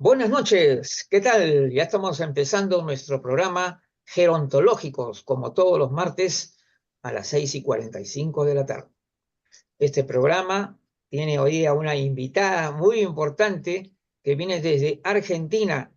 Buenas noches, ¿qué tal? Ya estamos empezando nuestro programa Gerontológicos, como todos los martes a las 6:45 de la tarde. Este programa tiene hoy día una invitada muy importante que viene desde Argentina.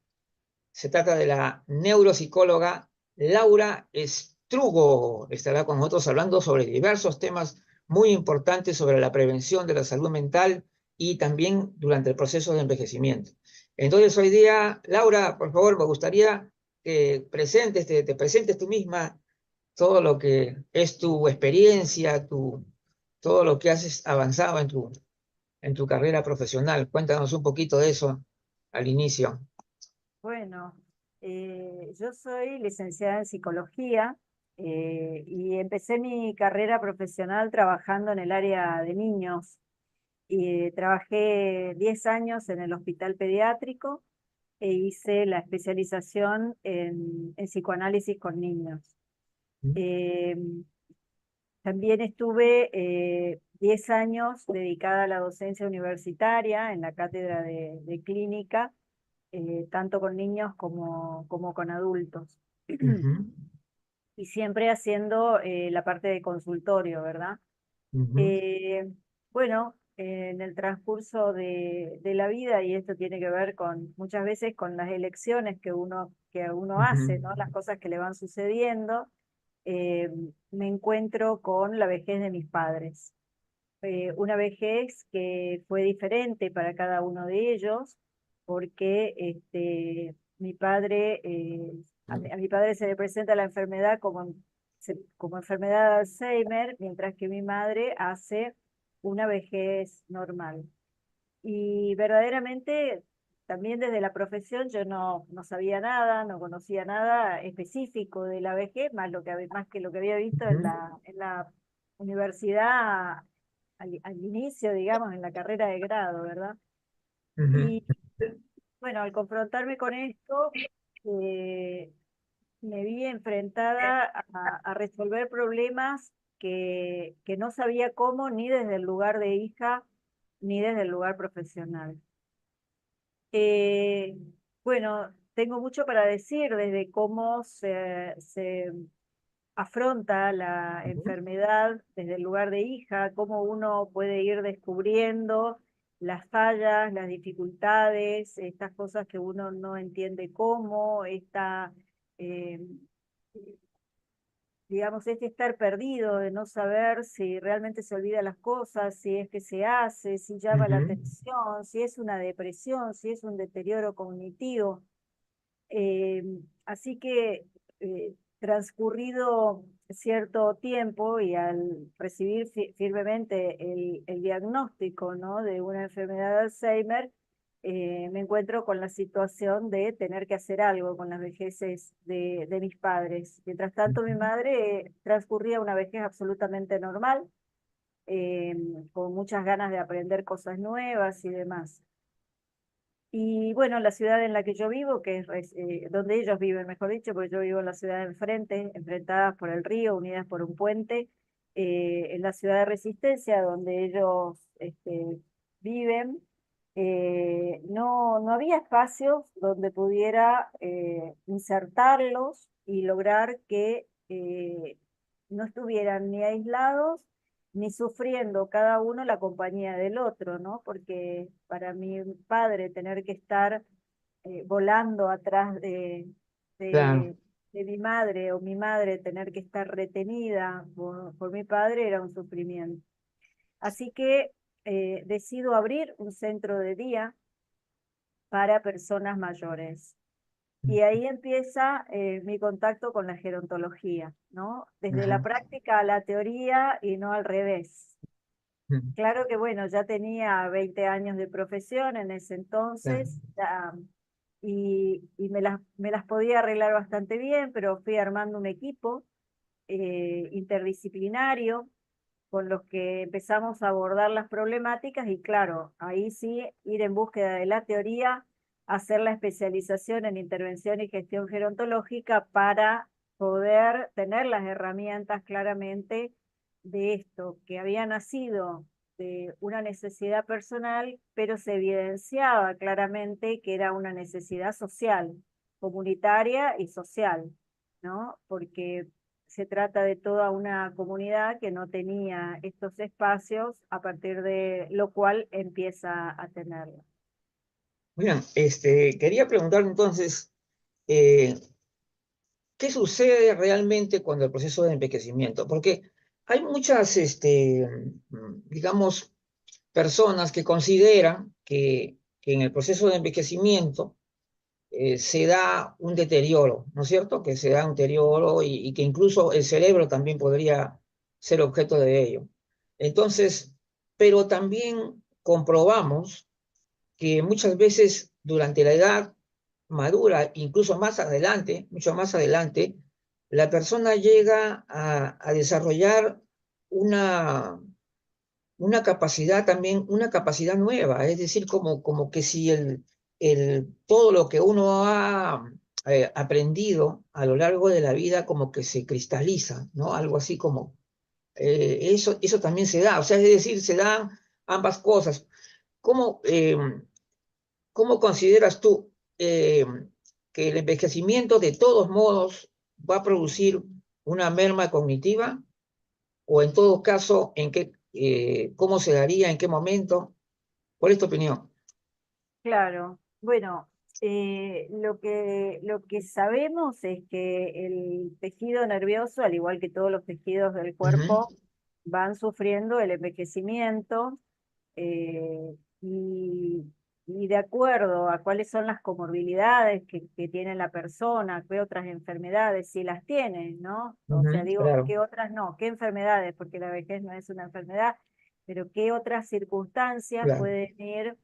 Se trata de la neuropsicóloga Laura Strugo. Estará con nosotros hablando sobre diversos temas muy importantes sobre la prevención de la salud mental y también durante el proceso de envejecimiento. Entonces, hoy día, Laura, por favor, me gustaría que te presentes tú misma todo lo que es tu experiencia, todo lo que has avanzado en tu carrera profesional. Cuéntanos un poquito de eso al inicio. Bueno, yo soy licenciada en psicología y empecé mi carrera profesional trabajando en el área de niños. Y trabajé 10 años en el hospital pediátrico e hice la especialización en psicoanálisis con niños. Eh, También estuve 10 años dedicada a la docencia universitaria en la cátedra de clínica, tanto con niños como con adultos. Ujú, Y siempre haciendo la parte de consultorio, ¿verdad? ujú, Eh, bueno, en el transcurso de la vida, y esto tiene que ver con muchas veces con las elecciones que uno hace, ujú, ¿no? Las cosas que le van sucediendo, eh, me encuentro con la vejez de mis padres. Una vejez que fue diferente para cada uno de ellos, porque mi padre, a mi padre se le presenta la enfermedad como enfermedad de Alzheimer, mientras que mi madre hace una vejez normal. Y verdaderamente, también desde la profesión, yo no sabía nada, no conocía nada específico de la vejez, más que lo que había visto en ujú, la universidad al inicio, digamos, en la carrera de grado, ¿verdad? ujú, Y bueno, al confrontarme con esto, eh, me vi enfrentada a resolver problemas que no sabía cómo, ni desde el lugar de hija, ni desde el lugar profesional. Eh, bueno, tengo mucho para decir desde cómo se afronta la ujú, enfermedad desde el lugar de hija, cómo uno puede ir descubriendo las fallas, las dificultades, estas cosas que uno no entiende cómo, eh, digamos, este estar perdido de no saber si realmente se olvida las cosas, si es que se hace, si llama la ujú, atención, si es una depresión, si es un deterioro cognitivo. Eh, Así que transcurrido cierto tiempo y al recibir firmemente el diagnóstico, ¿no? de una enfermedad de Alzheimer, me encuentro con la situación de tener que hacer algo con las vejeces de mis padres. Mientras tanto, mi madre transcurría una vejez absolutamente normal, eh, con muchas ganas de aprender cosas nuevas y demás. Y bueno, la ciudad en la que yo vivo, que es donde ellos viven, mejor dicho, porque yo vivo en la ciudad de enfrente, enfrentadas por el río, unidas por un puente, en la ciudad de Resistencia, donde ellos viven, no había espacios donde pudiera insertarlos y lograr que no estuvieran ni aislados ni sufriendo cada uno la compañía del otro, ¿no? Porque para mi padre tener que estar volando atrás claro. de, de mi madre, o mi madre tener que estar retenida por mi padre, era un sufrimiento. Así que decido abrir un centro de día para personas mayores. Y ahí empieza mi contacto con la gerontología, ¿no? Desde la Ajá, práctica a la teoría y no al revés. ujú, Claro que bueno, ya tenía 20 años de profesión en ese claro, entonces, y me las podía arreglar bastante bien, pero fui armando un equipo interdisciplinario con los que empezamos a abordar las problemáticas y claro, ahí sí ir en búsqueda de la teoría, hacer la especialización en intervención y gestión gerontológica para poder tener las herramientas claramente de esto que había nacido de una necesidad personal, pero se evidenciaba claramente que era una necesidad social, comunitaria y social, ¿no? Porque se trata de toda una comunidad que no tenía estos espacios, a partir de lo cual empieza a tenerlo. Bien, quería preguntar entonces, eh, ¿qué sucede realmente cuando el proceso de envejecimiento? Porque hay muchas, digamos, personas que consideran que en el proceso de envejecimiento se da un deterioro, ¿no es cierto? Que se da un deterioro y que incluso el cerebro también podría ser objeto de ello. Entonces, pero también comprobamos que muchas veces durante la edad madura, incluso más adelante, mucho más adelante, la persona llega a desarrollar una, una capacidad también, una capacidad nueva, es decir, como que si todo lo que uno ha aprendido a lo largo de la vida como que se cristaliza, ¿no? Algo así como, eso también se da, o sea, es decir, se dan ambas cosas. ¿Cómo, cómo consideras tú que el envejecimiento de todos modos va a producir una merma cognitiva? O en todo caso, ¿cómo se daría, en qué momento? ¿Cuál es tu opinión? Claro, bueno, lo que sabemos es que el tejido nervioso, al igual que todos los tejidos del Ujú. cuerpo, van sufriendo el envejecimiento, y, y de acuerdo a cuáles son las comorbilidades que tiene la persona, qué otras enfermedades, si las tiene, ¿no? O sea, Ujú, digo, claro, qué otras no, qué enfermedades, porque la vejez no es una enfermedad, pero qué otras circunstancias claro. pueden ir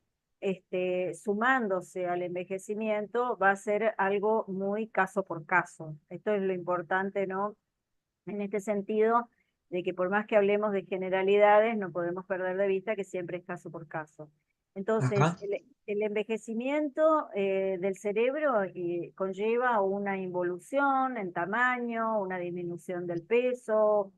sumándose al envejecimiento, va a ser algo muy caso por caso. Esto es lo importante, ¿no? En este sentido, de que por más que hablemos de generalidades, no podemos perder de vista que siempre es caso por caso. Entonces, Ajá. el envejecimiento del cerebro conlleva una involución en tamaño, una disminución del peso,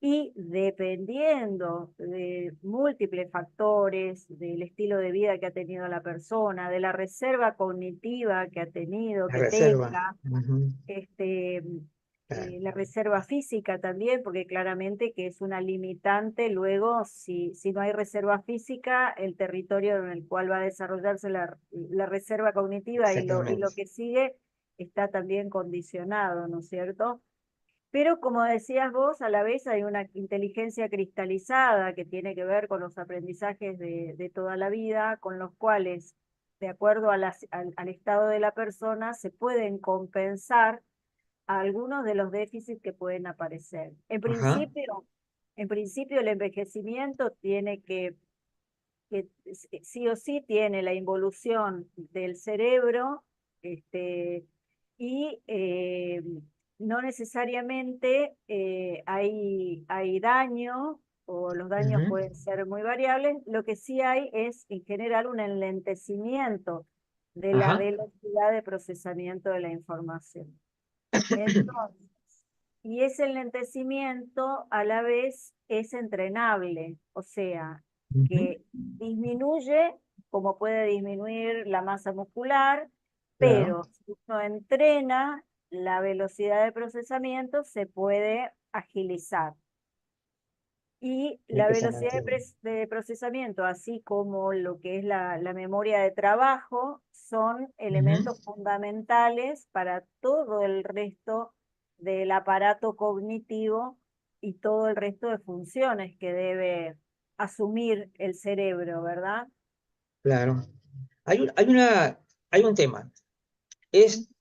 y dependiendo de múltiples factores, del estilo de vida que ha tenido la persona, de la reserva cognitiva que ha tenido, La que reserva. tenga, Ujú, este, claro, la reserva física también, porque claramente que es una limitante. Luego, si no hay reserva física, el territorio en el cual va a desarrollarse la reserva cognitiva y lo exactamente. que sigue está también condicionado, ¿no es cierto? Pero como decías vos, a la vez hay una inteligencia cristalizada que tiene que ver con los aprendizajes de toda la vida, con los cuales, de acuerdo a al estado de la persona, se pueden compensar algunos de los déficits que pueden aparecer. Ajá. En principio el envejecimiento tiene que sí o sí tiene la involución del cerebro, y no necesariamente hay daño, o los daños Ujú, pueden ser muy variables. Lo que sí hay es en general un enlentecimiento de la ajá. velocidad de procesamiento de la información. Entonces, y ese enlentecimiento a la vez es entrenable, o sea, Ujú, que disminuye como puede disminuir la masa muscular, claro, pero si uno entrena la velocidad de procesamiento, se puede agilizar. Y la velocidad precisamente. de procesamiento, así como lo que es la memoria de trabajo, son Ujú, elementos fundamentales para todo el resto del aparato cognitivo y todo el resto de funciones que debe asumir el cerebro, ¿verdad? claro. Hay un tema.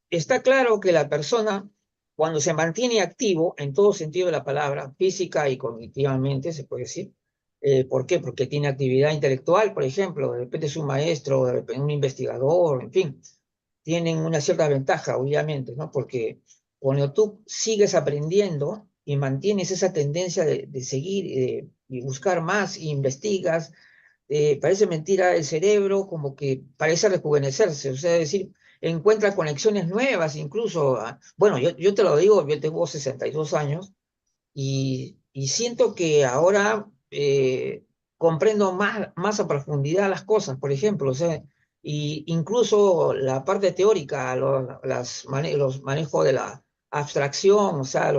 Está claro que la persona, cuando se mantiene activo, en todo sentido de la palabra, física y cognitivamente, se puede decir, ¿por qué? Porque tiene actividad intelectual, por ejemplo, de repente es un maestro, de repente un investigador, en fin, tienen una cierta ventaja, obviamente, ¿no? Porque cuando tú sigues aprendiendo y mantienes esa tendencia de seguir y buscar más, e investigas, parece mentira, el cerebro como que parece rejuvenecerse, o sea, es decir, encuentra conexiones nuevas, incluso, bueno, yo te lo digo, yo tengo 62 años y siento que ahora comprendo más a profundidad las cosas, por ejemplo, o sea, y incluso la parte teórica, los manejos de la abstracción, o sea,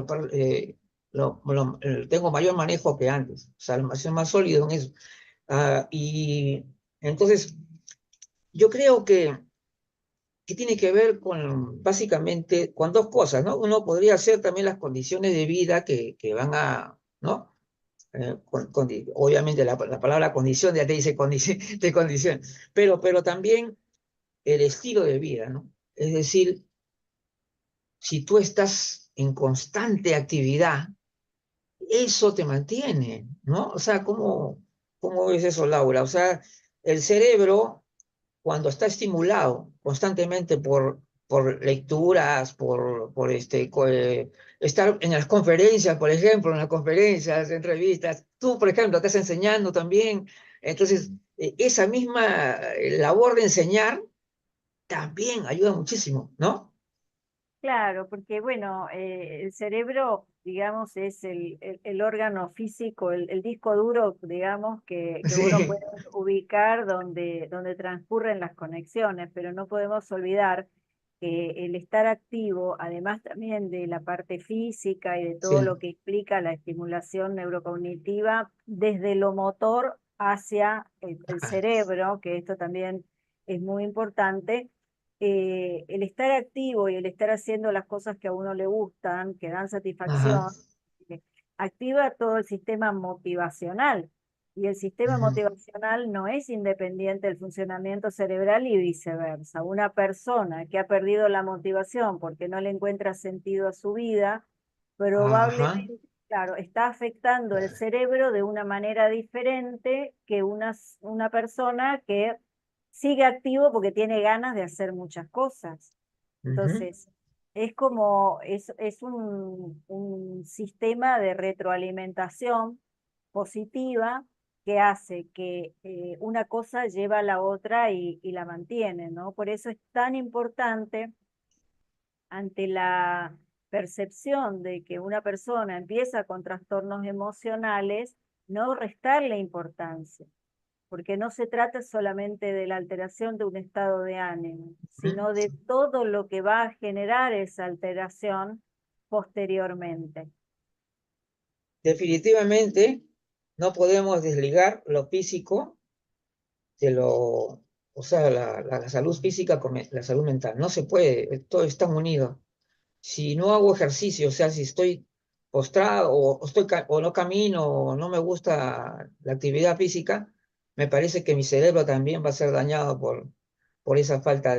tengo mayor manejo que antes, o sea, soy más sólido en eso. Y entonces, yo creo que tiene que ver con, básicamente, con dos cosas, ¿no? Uno podría ser también las condiciones de vida que van a, ¿no? Obviamente la palabra condición ya te dice condición, de condición, pero también el estilo de vida, ¿no? Es decir, si tú estás en constante actividad, eso te mantiene, ¿no? O sea, ¿cómo ves eso, Laura? O sea, el cerebro, cuando está estimulado constantemente por lecturas, estar en las conferencias, por ejemplo, en las conferencias, entrevistas, tú, por ejemplo, estás enseñando también, entonces, esa misma labor de enseñar también ayuda muchísimo, ¿no? Claro, porque bueno, el cerebro, digamos, es el órgano físico, el disco duro, digamos, que uno Sí, puede ubicar donde transcurren las conexiones, pero no podemos olvidar que el estar activo, además también de la parte física y de todo sí, lo que implica la estimulación neurocognitiva, desde lo motor hacia el cerebro, que esto también es muy importante, el estar activo y el estar haciendo las cosas que a uno le gustan, que dan ajá, satisfacción, eh, activa todo el sistema motivacional. Y el sistema ujú, motivacional no es independiente del funcionamiento cerebral y viceversa. Una persona que ha perdido la motivación porque no le encuentra sentido a su vida, ajá, probablemente, claro, está afectando el cerebro de una manera diferente que una persona que sigue activo porque tiene ganas de hacer muchas cosas. ujú. Entonces, es como, es un sistema de retroalimentación positiva que hace que una cosa lleva a la otra y la mantiene, ¿no? Por eso es tan importante ante la percepción de que una persona empieza con trastornos emocionales, no restarle importancia porque no se trata solamente de la alteración de un estado de ánimo, Ujú. sino de todo lo que va a generar esa alteración posteriormente. Definitivamente no podemos desligar lo físico de o sea, la salud física con la salud mental. No se puede, todo está unido. Si no hago ejercicio, o sea, si estoy postrado o no camino o no me gusta la actividad física, me parece que mi cerebro también va a ser dañado por esa falta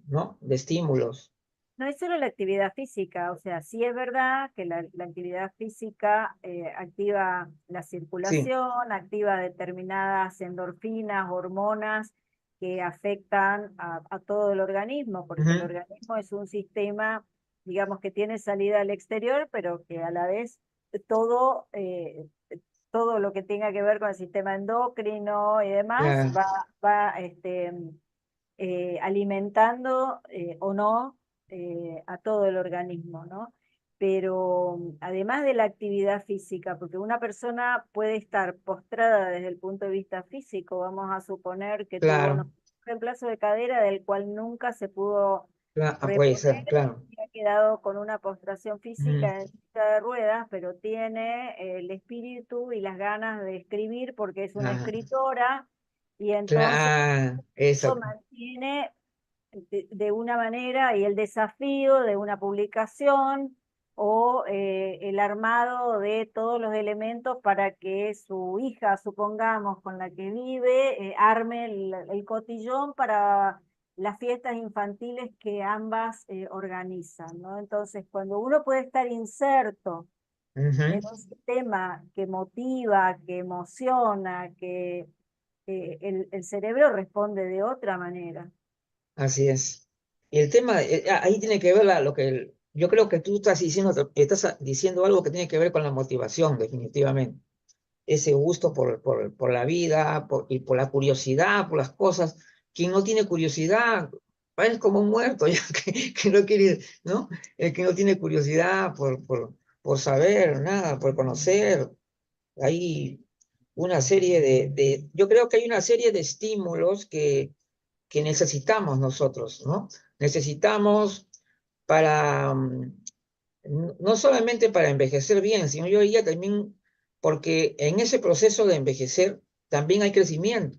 ¿no? de estímulos. No es solo la actividad física, o sea, sí es verdad que la actividad física activa la Sí. circulación, activa determinadas endorfinas, hormonas que afectan a todo el organismo, porque el Ujú. organismo es un sistema, digamos, que tiene salida al exterior, pero que a la vez todo, todo lo que tenga que ver con el sistema endocrino y demás Ya. va alimentando o no a todo el organismo, ¿no? Pero además de la actividad física, porque una persona puede estar postrada desde el punto de vista físico, vamos a suponer que tuvo no, Claro, un reemplazo de cadera del cual nunca se pudo puede reponer ser, claro. y ha quedado con una postración Ujú. física en silla de ruedas, pero tiene el espíritu y las ganas de escribir porque es una Ah, escritora y entonces eso eso. mantiene de una manera y el desafío de una publicación o el armado de todos los elementos para que su hija, supongamos, con la que vive, arme el cotillón para las fiestas infantiles que ambas organizan, ¿no? Entonces, cuando uno puede estar inserto Ujú. en un sistema que motiva, que emociona, que el cerebro responde de otra manera. Así es. Y el tema, ahí tiene que ver lo que yo creo que tú estás diciendo algo que tiene que ver con la motivación, definitivamente. Ese gusto por la vida y por la curiosidad, por las cosas. Quien no tiene curiosidad, es como un muerto, ya que no quiere, ¿no? El que no tiene curiosidad por saber nada, por conocer, ahí. una serie yo creo que hay una serie de estímulos que necesitamos nosotros, ¿no? Necesitamos para, no solamente para envejecer bien, sino yo diría también porque en ese proceso de envejecer también hay crecimiento.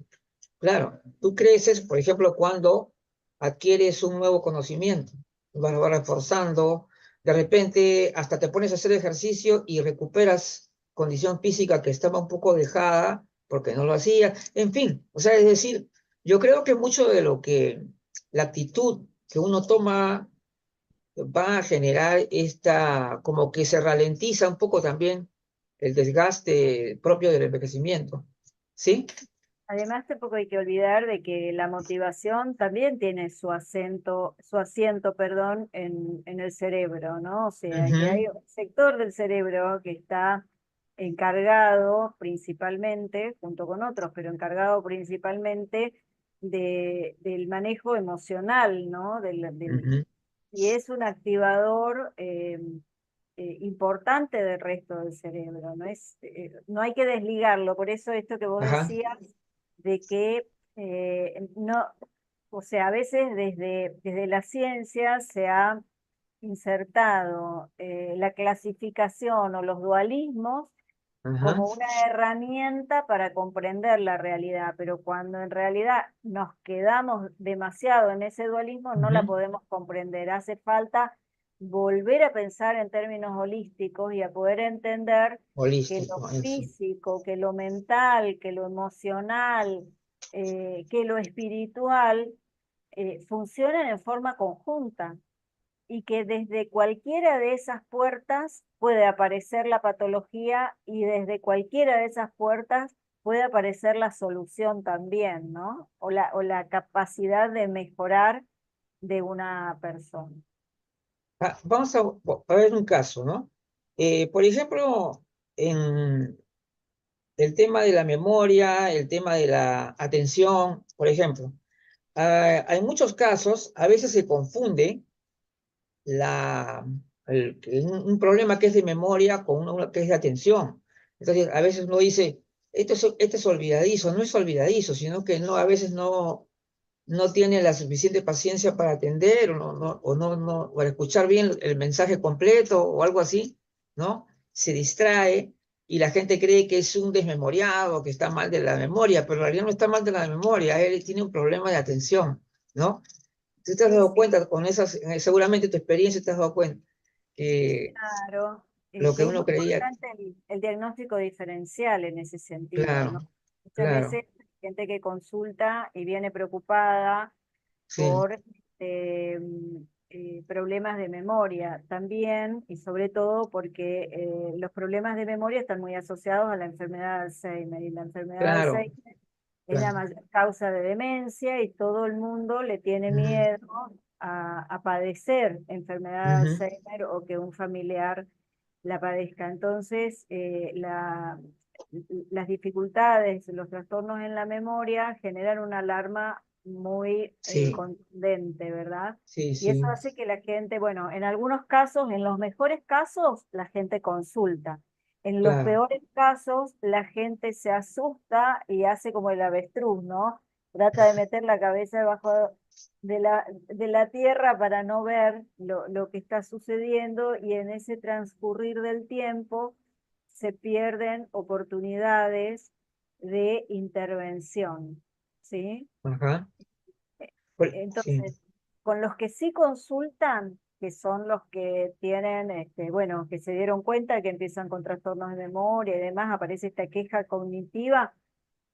Claro, tú creces, por ejemplo, cuando adquieres un nuevo conocimiento, vas reforzando, de repente hasta te pones a hacer ejercicio y recuperas condición física que estaba un poco dejada porque no lo hacía, en fin, o sea, es decir, yo creo que mucho de lo que la actitud que uno toma va a generar como que se ralentiza un poco también el desgaste propio del envejecimiento, ¿sí? Además, tampoco hay que olvidar de que la motivación también tiene su asiento, perdón, en el cerebro, ¿no? O sea, que Ujú, hay un sector del cerebro que está encargado principalmente, junto con otros, pero encargado principalmente del manejo emocional, ¿no? ujú. Y es un activador importante del resto del cerebro, ¿no? No hay que desligarlo, por eso esto que vos Ajá, decías de que no, o sea, a veces desde la ciencia se ha insertado la clasificación o los dualismos ajá, como una herramienta para comprender la realidad, pero cuando en realidad nos quedamos demasiado en ese dualismo, no la ujú. podemos comprender. Hace falta volver a pensar en términos holísticos y a poder entender que lo Holístico, eso. físico, que lo mental, que lo emocional, que lo espiritual, funcionan en forma conjunta y que desde cualquiera de esas puertas puede aparecer la patología y desde cualquiera de esas puertas puede aparecer la solución también, ¿no? O la capacidad de mejorar de una persona. Vamos a ver un caso, ¿no? Por ejemplo, en el tema de la memoria, el tema de la atención, por ejemplo, hay muchos casos, a veces se confunde la, un problema que es de memoria con uno que es de atención. Entonces, a veces uno dice, esto es olvidadizo, no es olvidadizo, sino que no, a veces no tiene la suficiente paciencia para atender o para escuchar bien el mensaje completo o algo así, ¿no? Se distrae y la gente cree que es un desmemoriado, que está mal de la memoria, pero en realidad no está mal de la memoria, él tiene un problema de atención, ¿no? Tú te has Sí, dado sí, cuenta con esas, seguramente tu experiencia te has dado cuenta que claro. lo que Es uno muy creía, importante el diagnóstico diferencial en ese sentido, ¿no? claro, Muchas claro, veces hay gente que consulta y viene preocupada sí, por problemas de memoria también y sobre todo porque los problemas de memoria están muy asociados a la enfermedad de Alzheimer y la enfermedad de claro, Alzheimer es la claro. mayor causa de demencia y todo el mundo le tiene Ujú, miedo a padecer enfermedad de ujú, Alzheimer o que un familiar la padezca. Entonces, las dificultades, los trastornos en la memoria generan una alarma muy sí, contundente, ¿verdad? sí, Y eso sí, hace que la gente, bueno, en algunos casos, en los mejores casos, la gente consulta. En los claro. peores casos, la gente se asusta y hace como el avestruz, ¿no? Trata de meter la cabeza debajo de la tierra para no ver lo que está sucediendo y en ese transcurrir del tiempo se pierden oportunidades de intervención, ¿sí? Ajá. Sí, Entonces, con los que sí consultan, que son los que tienen, bueno, que se dieron cuenta que empiezan con trastornos de memoria y demás, aparece esta queja cognitiva,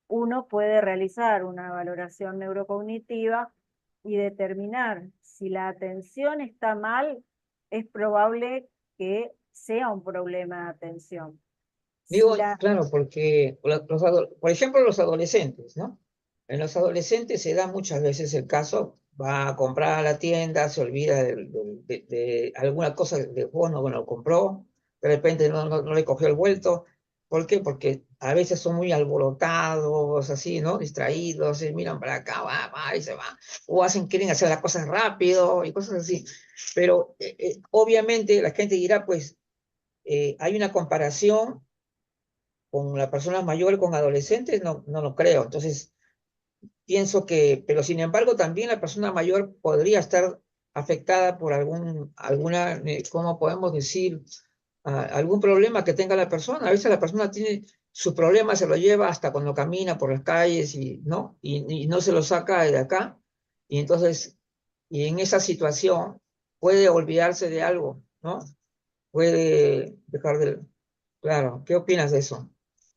uno puede realizar una valoración neurocognitiva y determinar si la atención está mal, es probable que sea un problema de atención. Si digo, la, claro, porque por ejemplo, los adolescentes, ¿no? En los adolescentes se da muchas veces el caso, va a comprar a la tienda, se olvida de alguna cosa de bono, bueno, lo compró, de repente no le cogió el vuelto. ¿Por qué? Porque a veces son muy alborotados, así, ¿no? Distraídos, y miran para acá, va y se va, o quieren hacer las cosas rápido y cosas así. Pero obviamente la gente dirá, pues, hay una comparación con las personas mayores, con adolescentes, no lo creo. Entonces, pienso que, pero sin embargo, también la persona mayor podría estar afectada por alguna, ¿cómo podemos decir? Algún problema que tenga la persona. A veces la persona tiene sus problemas, se lo lleva hasta cuando camina por las calles y no, y no se lo saca de acá. Y entonces, y en esa situación puede olvidarse de algo, ¿no? Puede dejar de... Claro, ¿qué opinas de eso?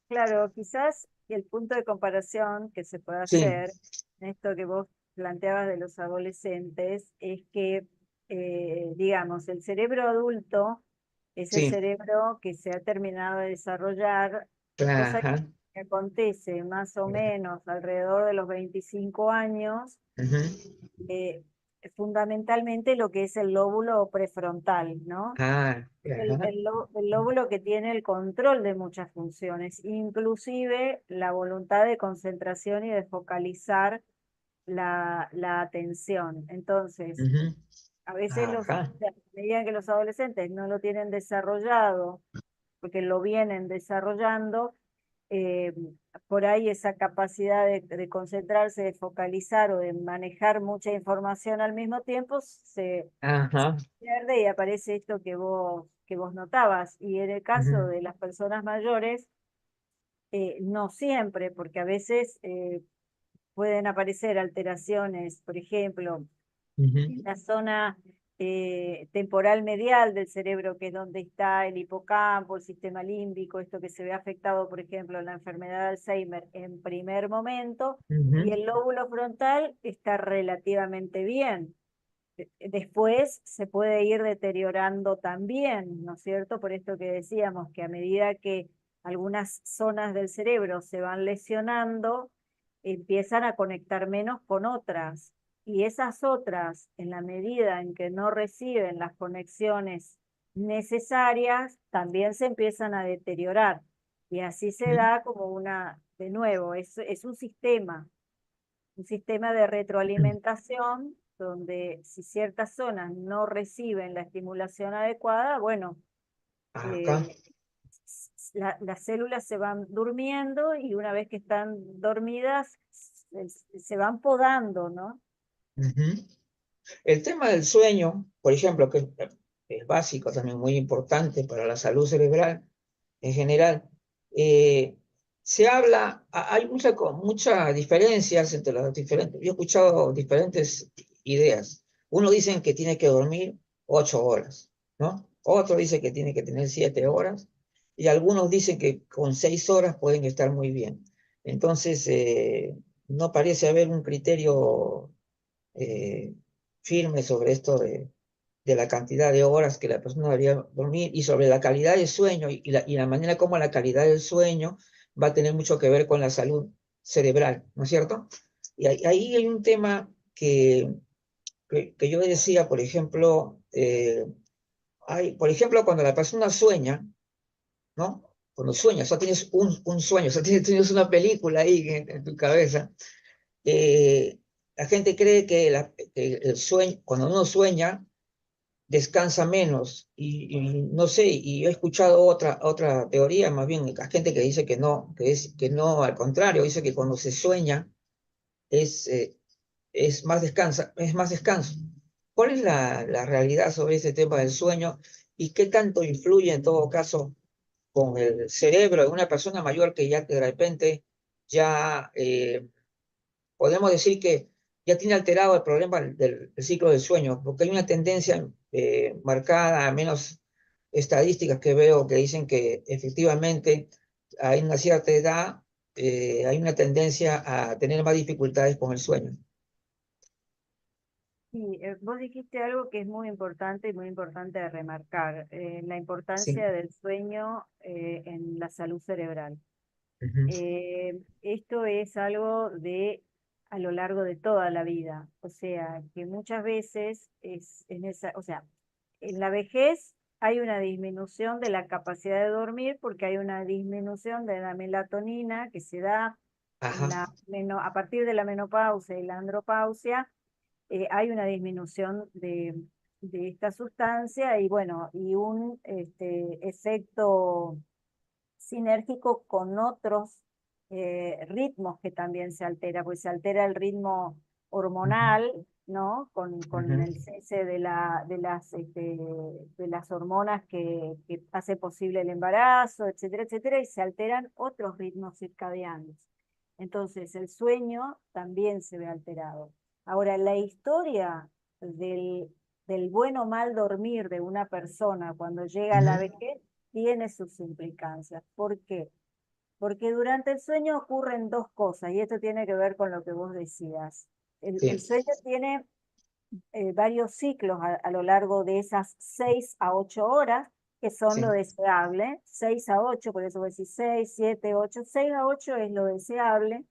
Claro, quizás el punto de comparación que se puede Sí, hacer en esto que vos planteabas de los adolescentes es que, digamos, el cerebro adulto es el sí, cerebro que se ha terminado de desarrollar, cosa ajá, que acontece más o menos alrededor de los 25 años, ujú, eh, fundamentalmente lo que es el lóbulo prefrontal, ¿no? ajá, El lóbulo que tiene el control de muchas funciones, inclusive la voluntad de concentración y de focalizar la atención. Entonces, ujú, a veces ajá, a medida que los adolescentes no lo tienen desarrollado, porque lo vienen desarrollando, eh, por ahí esa capacidad de concentrarse, de focalizar o de manejar mucha información al mismo tiempo se ajá, pierde y aparece esto que vos notabas. Y en el caso ujú, de las personas mayores, no siempre, porque a veces pueden aparecer alteraciones, por ejemplo, en ujú, la zona temporal medial del cerebro, que es donde está el hipocampo, el sistema límbico, esto que se ve afectado, por ejemplo, en la enfermedad de Alzheimer en primer momento, y ujú, el lóbulo frontal está relativamente bien. Después se puede ir deteriorando también, ¿no es cierto? Por esto que decíamos que a medida que algunas zonas del cerebro se van lesionando, empiezan a conectar menos con otras. Y esas otras, en la medida en que no reciben las conexiones necesarias, también se empiezan a deteriorar. Y así se ujú, da como de nuevo, es un sistema de retroalimentación donde si ciertas zonas no reciben la estimulación adecuada, bueno, acá, eh, las células se van durmiendo y una vez que están dormidas se van podando, ¿no? ujú. El tema del sueño, por ejemplo, que es básico también, muy importante para la salud cerebral en general, se habla, hay muchas diferencias entre las diferentes, yo he escuchado diferentes ideas. Uno dicen que tiene que dormir 8 horas, ¿no? Otro dice que tiene que tener 7 horas, y algunos dicen que con 6 horas pueden estar muy bien. Entonces, no parece haber un criterio eh, firme sobre esto de la cantidad de horas que la persona debería dormir y sobre la calidad del sueño y la manera como la calidad del sueño va a tener mucho que ver con la salud cerebral, ¿no es cierto? Y ahí hay un tema que yo decía, por ejemplo, por ejemplo, cuando la persona sueña, ¿no? Cuando sueñas, o sea, tienes un sueño, o sea, tienes una película ahí en tu cabeza. eh, la gente cree que el sueño, cuando uno sueña, descansa menos. Y no sé, y he escuchado otra teoría, más bien, la gente que dice que no, al contrario, dice que cuando se sueña es, eh, es más descanso. ¿Cuál es la realidad sobre ese tema del sueño y qué tanto influye en todo caso con el cerebro de una persona mayor que ya de repente ya podemos decir que ya tiene alterado el problema del ciclo del sueño, porque hay una tendencia marcada, a menos estadísticas que veo que dicen que efectivamente a una cierta edad hay una tendencia a tener más dificultades con el sueño. Sí, vos dijiste algo que es muy importante y muy importante de remarcar, la Sí. importancia del sueño en la salud cerebral. Ujú. Esto es algo de a lo largo de toda la vida, o sea, que muchas veces es en esa, o sea, en la vejez hay una disminución de la capacidad de dormir porque hay una disminución de la melatonina que se da Ajá. a partir de la menopausia y la andropausia, hay una disminución de esta sustancia y bueno, y un efecto sinérgico con otros ritmos que también se altera, pues se altera el ritmo hormonal, ¿no? Con el cese de las hormonas que hace posible el embarazo, etcétera, etcétera, y se alteran otros ritmos circadianos. Entonces, el sueño también se ve alterado. Ahora, la historia del buen o mal dormir de una persona cuando llega a la vejez tiene sus implicancias. ¿Por qué? Porque durante el sueño ocurren dos cosas, y esto tiene que ver con lo que vos decías. El Sí, sueño tiene varios ciclos a lo largo de esas 6 a 8 horas, que son lo sí. deseable, 6 a 8, por eso vos decís 6, 7, 8, 6 a 8 es lo deseable,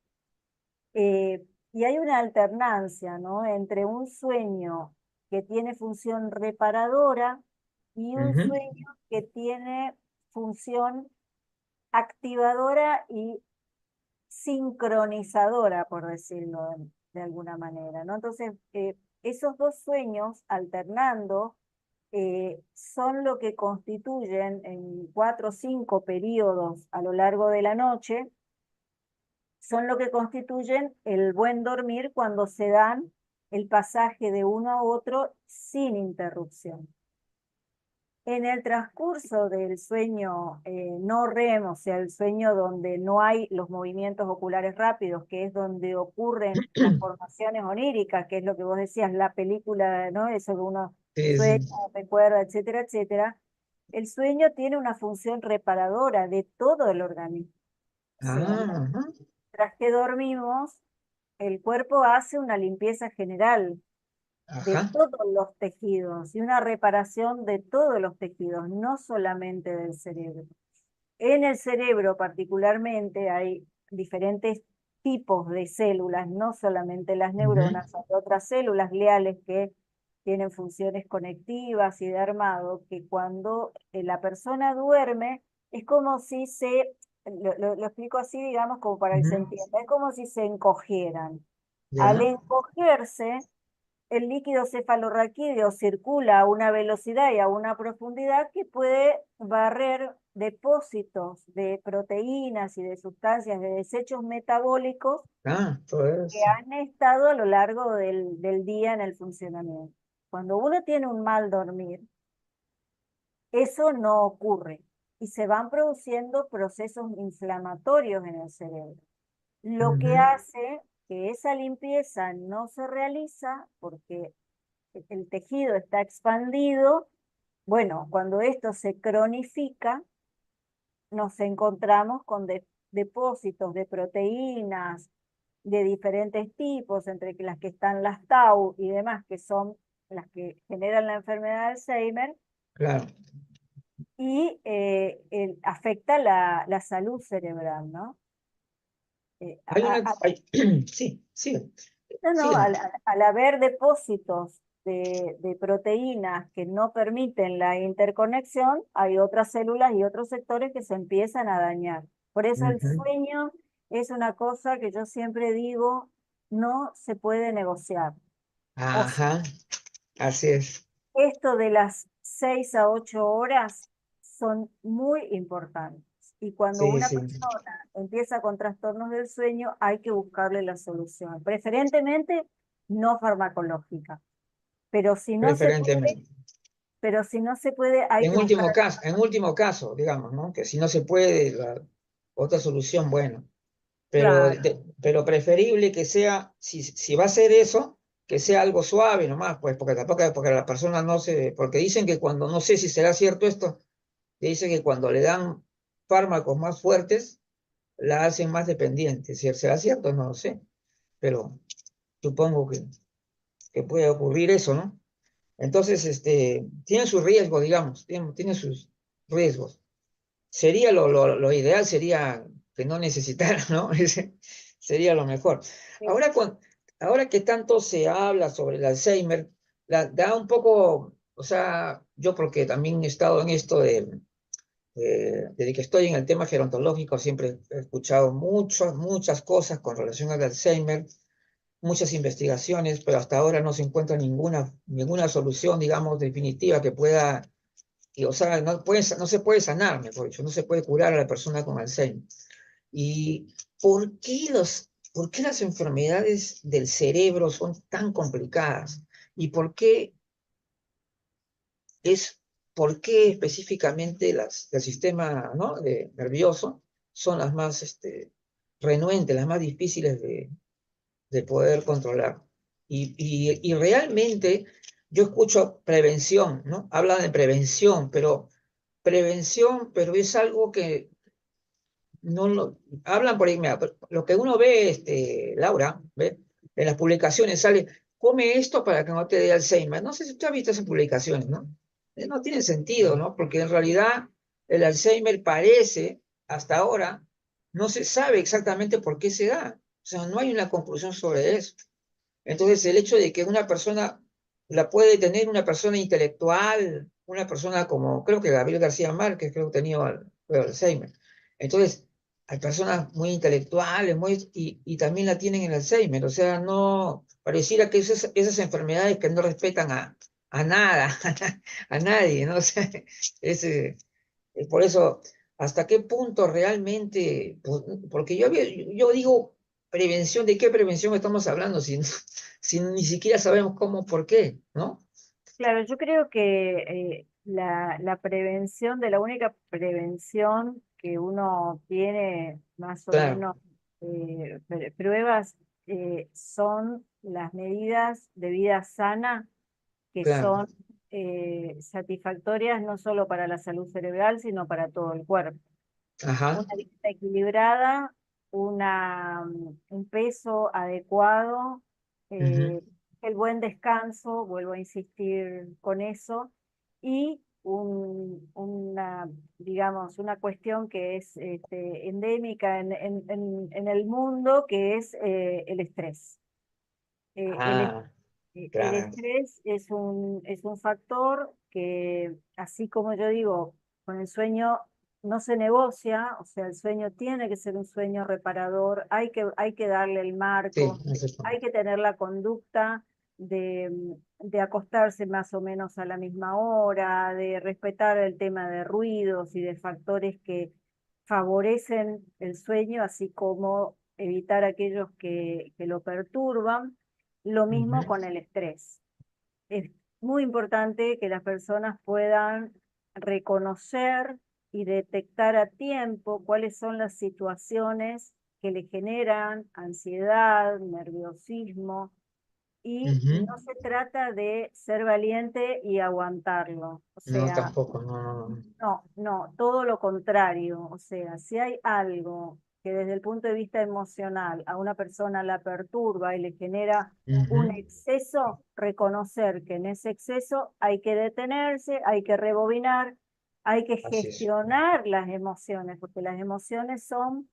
y hay una alternancia, ¿no? Entre un sueño que tiene función reparadora y un Ujú. sueño que tiene función activadora y sincronizadora, por decirlo de alguna manera, ¿no? Entonces, esos dos sueños alternando son lo que constituyen en 4 o 5 periodos a lo largo de la noche, son lo que constituyen el buen dormir cuando se dan el pasaje de uno a otro sin interrupción. En el transcurso del sueño no REM, o sea, el sueño donde no hay los movimientos oculares rápidos, que es donde ocurren las formaciones oníricas, que es lo que vos decías, la película, ¿no? Eso que uno Sí, sueña, sí. recuerda, etcétera, etcétera. El sueño tiene una función reparadora de todo el organismo. O sea, Ah, ajá, mientras que dormimos, el cuerpo hace una limpieza general de ajá. todos los tejidos y una reparación de todos los tejidos, no solamente del cerebro. En el cerebro particularmente hay diferentes tipos de células, no solamente las Ujú, neuronas, hay otras células gliales que tienen funciones conectivas y de armado, que cuando la persona duerme es como si lo explico así, digamos, como para que se ujú. entienda, es como si se encogieran. Al Ya. encogerse, el líquido cefalorraquídeo circula a una velocidad y a una profundidad que puede barrer depósitos de proteínas y de sustancias, de desechos metabólicos Ah, todo que eso. han estado a lo largo del día en el funcionamiento. Cuando uno tiene un mal dormir, eso no ocurre y se van produciendo procesos inflamatorios en el cerebro, lo que Ujú, hace que esa limpieza no se realiza porque el tejido está expandido. Bueno, cuando esto se cronifica, nos encontramos con depósitos de proteínas de diferentes tipos, entre las que están las tau y demás, que son las que generan la enfermedad de Alzheimer, claro. y afecta la salud cerebral, ¿no? Eh, Hay a- una, a- sí, sí, No, no, sígueme. al haber depósitos de proteínas que no permiten la interconexión, hay otras células y otros sectores que se empiezan a dañar. Por eso el Ujú. sueño es una cosa que yo siempre digo, no se puede negociar. O sea, Ajá, así es. esto de las 6 a 8 horas son muy importantes. Y cuando Sí, una sí, persona empieza con trastornos del sueño, hay que buscarle la solución. Preferentemente no farmacológica. Pero si no se puede, preferentemente. pero si no se puede, hay que buscar. En último caso, digamos, ¿no? Que si no se puede, la otra solución, bueno. Pero, Claro, pero preferible que sea, si va a ser eso, que sea algo suave nomás, pues, porque tampoco, porque la persona no se, porque dicen que cuando, no sé si será cierto esto, que dicen que cuando le dan fármacos más fuertes, la hacen más dependiente. Si será cierto, no lo sé, pero supongo que puede ocurrir eso, ¿no? Entonces, tiene sus riesgos, digamos, tiene sus riesgos. Sería lo ideal sería que no necesitara, ¿no? Sería lo mejor. sí, Ahora, ahora que tanto se habla sobre el Alzheimer, da un poco, o sea, yo porque también he estado en esto desde que estoy en el tema gerontológico, siempre he escuchado muchas cosas con relación al Alzheimer, muchas investigaciones, pero hasta ahora no se encuentra ninguna solución, digamos, definitiva que pueda o sea, no se puede sanar, mejor dicho, no se puede curar a la persona con Alzheimer. ¿Y por qué las enfermedades del cerebro son tan complicadas? ¿Y es, por qué específicamente el sistema, ¿no?, nervioso son las más renuentes, las más difíciles de poder controlar? Y realmente yo escucho prevención, ¿no? Hablan de prevención, pero es algo que no lo hablan por ahí. Mira, lo que uno ve, Laura, ve, en las publicaciones sale, come esto para que no te dé Alzheimer. No sé si usted ha visto esas publicaciones, ¿no? No tiene sentido, ¿no? Porque en realidad el Alzheimer parece, hasta ahora, no se sabe exactamente por qué se da. O sea, no hay una conclusión sobre eso. Entonces, el hecho de que una persona la puede tener una persona intelectual, una persona como, creo que Gabriel García Márquez, creo que tenía Alzheimer. Entonces, hay personas muy intelectuales, y también la tienen el Alzheimer. O sea, no, pareciera que esas enfermedades que no respetan a nada, a nadie, ¿no? O sea, por eso, ¿hasta qué punto realmente? Porque yo digo prevención, ¿de qué prevención estamos hablando? Si ni siquiera sabemos cómo, por qué, ¿no? Claro, yo creo que la prevención, de la única prevención que uno tiene más o Claro, menos pruebas, son las medidas de vida sana, que claro. son satisfactorias no solo para la salud cerebral, sino para todo el cuerpo. Ajá. Una dieta equilibrada, un peso adecuado, Ujú, eh, el buen descanso, vuelvo a insistir con eso, y digamos, una cuestión que es endémica en el mundo, que es el estrés. ah, El claro. estrés es un factor que, así como yo digo, con el sueño no se negocia, o sea, el sueño tiene que ser un sueño reparador, hay que darle el Sí, marco, eso es. hay que tener la conducta de acostarse más o menos a la misma hora, de respetar el tema de ruidos y de factores que favorecen el sueño, así como evitar aquellos que lo perturban. Lo mismo Ujú, con el estrés. Es muy importante que las personas puedan reconocer y detectar a tiempo cuáles son las situaciones que le generan ansiedad, nerviosismo, y ujú. no se trata de ser valiente y aguantarlo. O No, sea, tampoco, no, no, no. no, todo lo contrario. O sea, si hay algo que desde el punto de vista emocional a una persona la perturba y le genera un Ujú, exceso, reconocer que en ese exceso hay que detenerse, hay que rebobinar, hay que así es. gestionar las emociones, porque las emociones son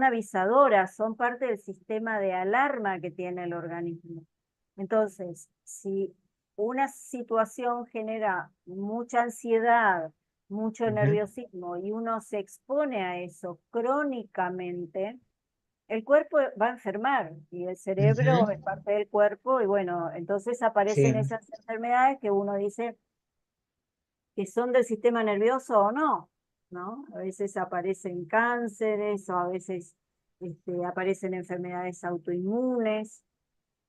avisadoras, son parte del sistema de alarma que tiene el organismo. Entonces, si una situación genera mucha ansiedad, mucho Ujú, nerviosismo y uno se expone a eso crónicamente, el cuerpo va a enfermar y el cerebro ujú. es parte del cuerpo y bueno, entonces Sí, aparecen esas enfermedades que uno dice que son del sistema nervioso o no, ¿no? A veces aparecen cánceres o a veces aparecen enfermedades autoinmunes,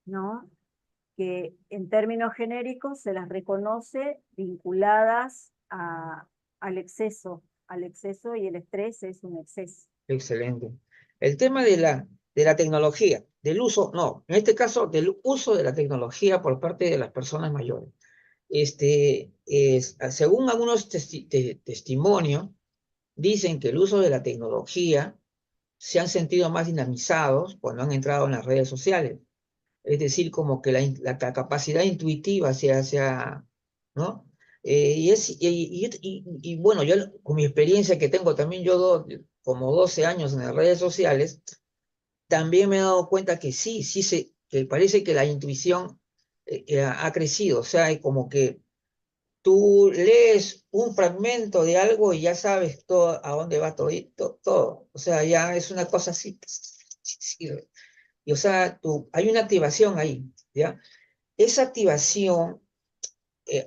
¿no? Que en términos genéricos se las reconoce vinculadas al exceso, y el estrés es un exceso. excelente. El tema de la tecnología, del uso, no, en este caso, del uso de la tecnología por parte de las personas mayores. Según algunos testimonios, dicen que el uso de la tecnología se han sentido más dinamizados cuando han entrado en las redes sociales. Es decir, como que la capacidad intuitiva ¿no? Y bueno, yo con mi experiencia que tengo también, como 12 años en las redes sociales, también me he dado cuenta que que parece que la intuición ha crecido. O sea, hay como que tú lees un fragmento de algo y ya sabes todo, a dónde va todo, todo. O sea, ya es una cosa así. Sí, o sea, hay una activación ahí, ¿ya? Esa activación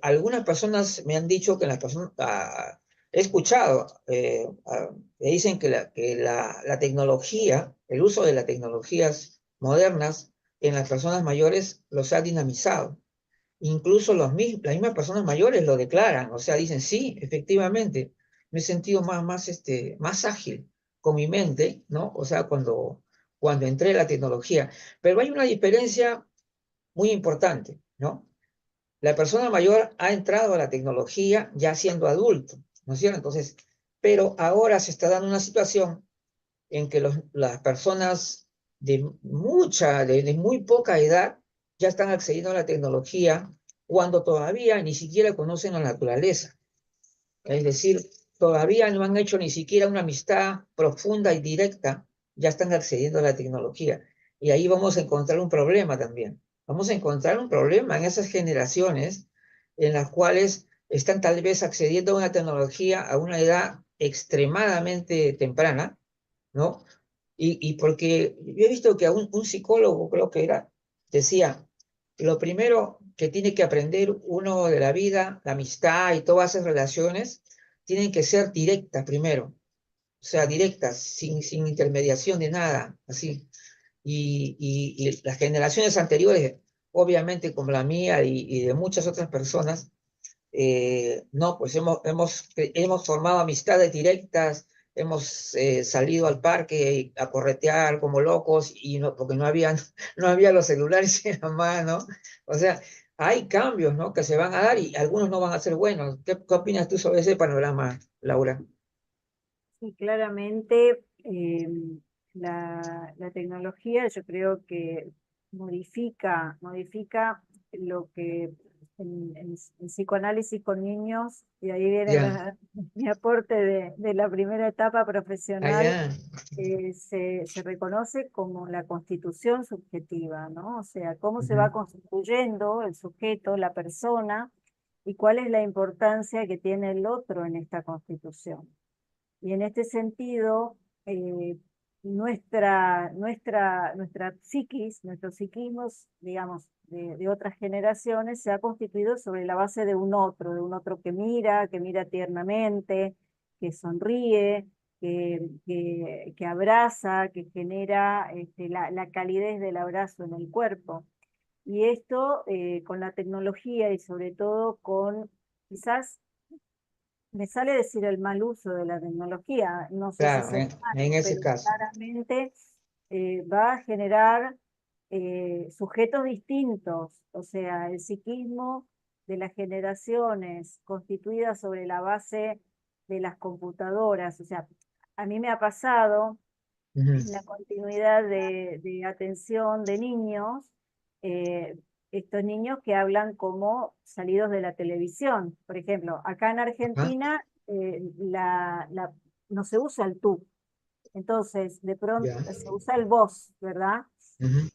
algunas personas me han dicho que he escuchado, me dicen que la tecnología, el uso de las tecnologías modernas en las personas mayores los ha dinamizado. Incluso las mismas personas mayores lo declaran, o sea, dicen, sí, efectivamente, me he sentido más ágil con mi mente, ¿no? O sea, cuando entré en la tecnología. Pero hay una diferencia muy importante, ¿no? La persona mayor ha entrado a la tecnología ya siendo adulto, ¿no es cierto? Entonces, pero ahora se está dando una situación en que las personas de muy poca edad ya están accediendo a la tecnología cuando todavía ni siquiera conocen la naturaleza. Es decir, todavía no han hecho ni siquiera una amistad profunda y directa, ya están accediendo a la tecnología. Y ahí vamos a encontrar un problema también. Vamos a encontrar un problema en esas generaciones en las cuales están tal vez accediendo a una tecnología a una edad extremadamente temprana, ¿no? Y porque yo he visto que a un psicólogo, creo que era, decía, lo primero que tiene que aprender uno de la vida, la amistad y todas esas relaciones, tienen que ser directas primero, o sea, directas, sin intermediación de nada, así. Y las generaciones anteriores, obviamente como la mía y de muchas otras personas, no, pues hemos formado amistades directas, hemos salido al parque a corretear como locos y no, porque no había los celulares en la mano. O sea, hay cambios, ¿no? Que se van a dar y algunos no van a ser buenos. ¿Qué opinas tú sobre ese panorama, Laura? Sí, claramente la tecnología yo creo que modifica lo que en psicoanálisis con niños, y ahí viene Ya, mi aporte de la primera etapa profesional, allá. se reconoce como la constitución subjetiva, ¿no? O sea, cómo se Ujú. va constituyendo el sujeto, la persona, y cuál es la importancia que tiene el otro en esta constitución. Y en este sentido, nuestra psiquis, nuestros psiquismos, digamos, de otras generaciones, se ha constituido sobre la base de un otro que mira tiernamente, que sonríe, que abraza, que genera la calidez del abrazo en el cuerpo. Y esto con la tecnología y sobre todo con quizás me sale decir el mal uso de la tecnología, no sé si Claro, será en malo, ese pero caso. claramente va a generar sujetos distintos, o sea, el psiquismo de las generaciones constituidas sobre la base de las computadoras, o sea, a mí me ha pasado Ujú. en la continuidad de atención de niños, eh, estos niños que hablan como salidos de la televisión. Por ejemplo, acá en Ajá, Argentina no se usa el tú, entonces de pronto ya. se usa el vos, ¿verdad? Ujú.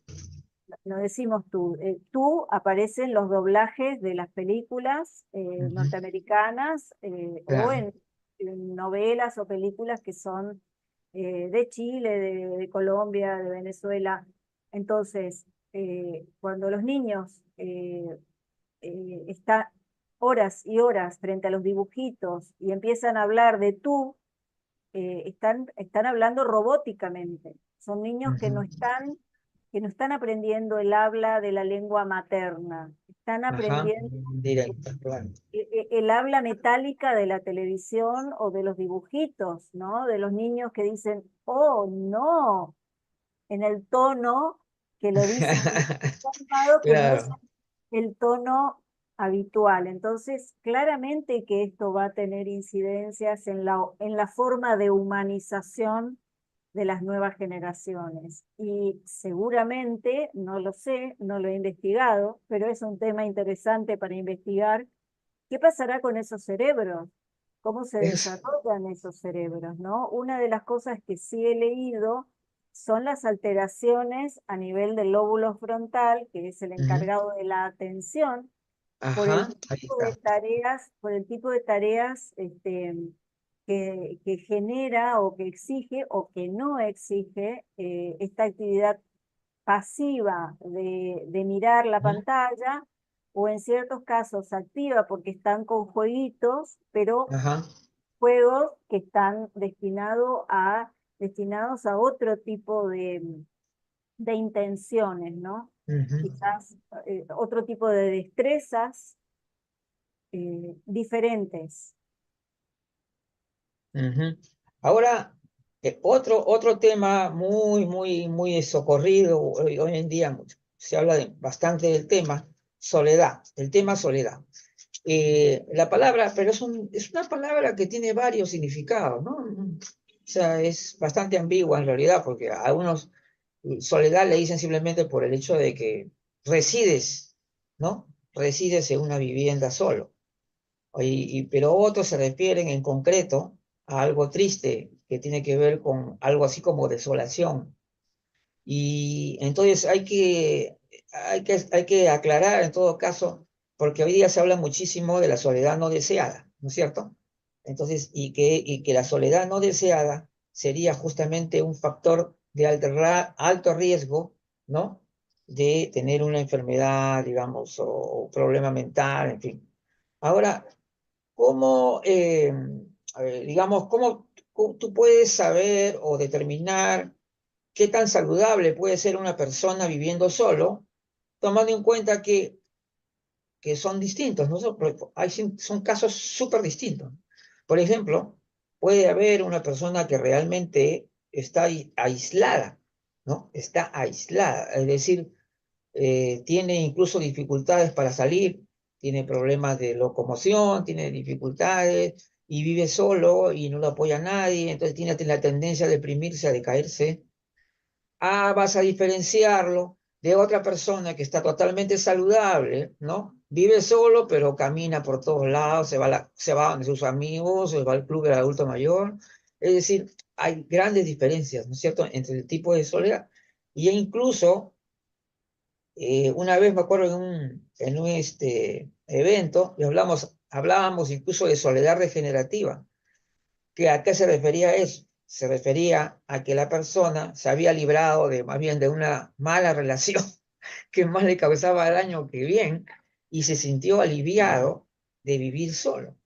No decimos tú. Tú aparece en los doblajes de las películas Ujú. norteamericanas o Claro. en novelas o películas que son de Chile, de Colombia, de Venezuela. Entonces, cuando los niños están horas y horas frente a los dibujitos y empiezan a hablar de tú, están hablando robóticamente. Son niños Ujú. que no están aprendiendo el habla de la lengua materna, están Ajá, aprendiendo directa, claro. el habla metálica de la televisión o de los dibujitos, ¿no? De los niños que dicen, oh, no, en el tono que lo dicen, que no es Claro. el tono habitual. Entonces, claramente que esto va a tener incidencias en la forma de humanización de las nuevas generaciones. Y seguramente, no lo sé, no lo he investigado, pero es un tema interesante para investigar. ¿Qué pasará con esos cerebros? ¿Cómo se Es, desarrollan esos cerebros, no? Una de las cosas que sí he leído son las alteraciones a nivel del lóbulo frontal, que es el ujú. encargado de la atención, Ajá, ahí está. por el tipo de tareas que genera o que exige o que no exige esta actividad pasiva de mirar la Ujú. pantalla o en ciertos casos activa porque están con jueguitos, pero Ajá. juegos que están destinados a otro tipo de intenciones, ¿no? Ujú, Quizás otro tipo de destrezas diferentes. ujú. Ahora, otro tema muy socorrido hoy en día, se habla bastante del tema, soledad, el tema soledad. La palabra, pero es una palabra que tiene varios significados, ¿no? O sea, es bastante ambigua en realidad, porque a algunos soledad le dicen simplemente por el hecho de que resides, ¿no? Resides en una vivienda solo. Pero otros se refieren en concreto a algo triste que tiene que ver con algo así como desolación. Y entonces hay que aclarar en todo caso, porque hoy día se habla muchísimo de la soledad no deseada, ¿no es cierto? Entonces, y que la soledad no deseada sería justamente un factor de alto riesgo, ¿no? De tener una enfermedad, digamos, o problema mental, en fin. Ahora, ¿cómo, a ver, digamos, cómo tú puedes saber o determinar qué tan saludable puede ser una persona viviendo solo, tomando en cuenta que son distintos, ¿no? Son casos súper distintos. Por ejemplo, puede haber una persona que realmente está aislada, ¿no? Está aislada, es decir, tiene incluso dificultades para salir, tiene problemas de locomoción, tiene dificultades y vive solo y no lo apoya nadie, entonces tiene la tendencia a deprimirse, a decaerse. Vas a diferenciarlo de otra persona que está totalmente saludable, ¿no? Vive solo, pero camina por todos lados, se va donde sus amigos, se va al club del adulto mayor. Es decir, hay grandes diferencias, ¿no es cierto?, entre el tipo de soledad. Y incluso, una vez me acuerdo en un evento, y hablábamos incluso de soledad regenerativa. ¿A qué se refería eso? Se refería a que la persona se había librado de más bien de una mala relación que más le causaba daño que bien y se sintió aliviado de vivir solo,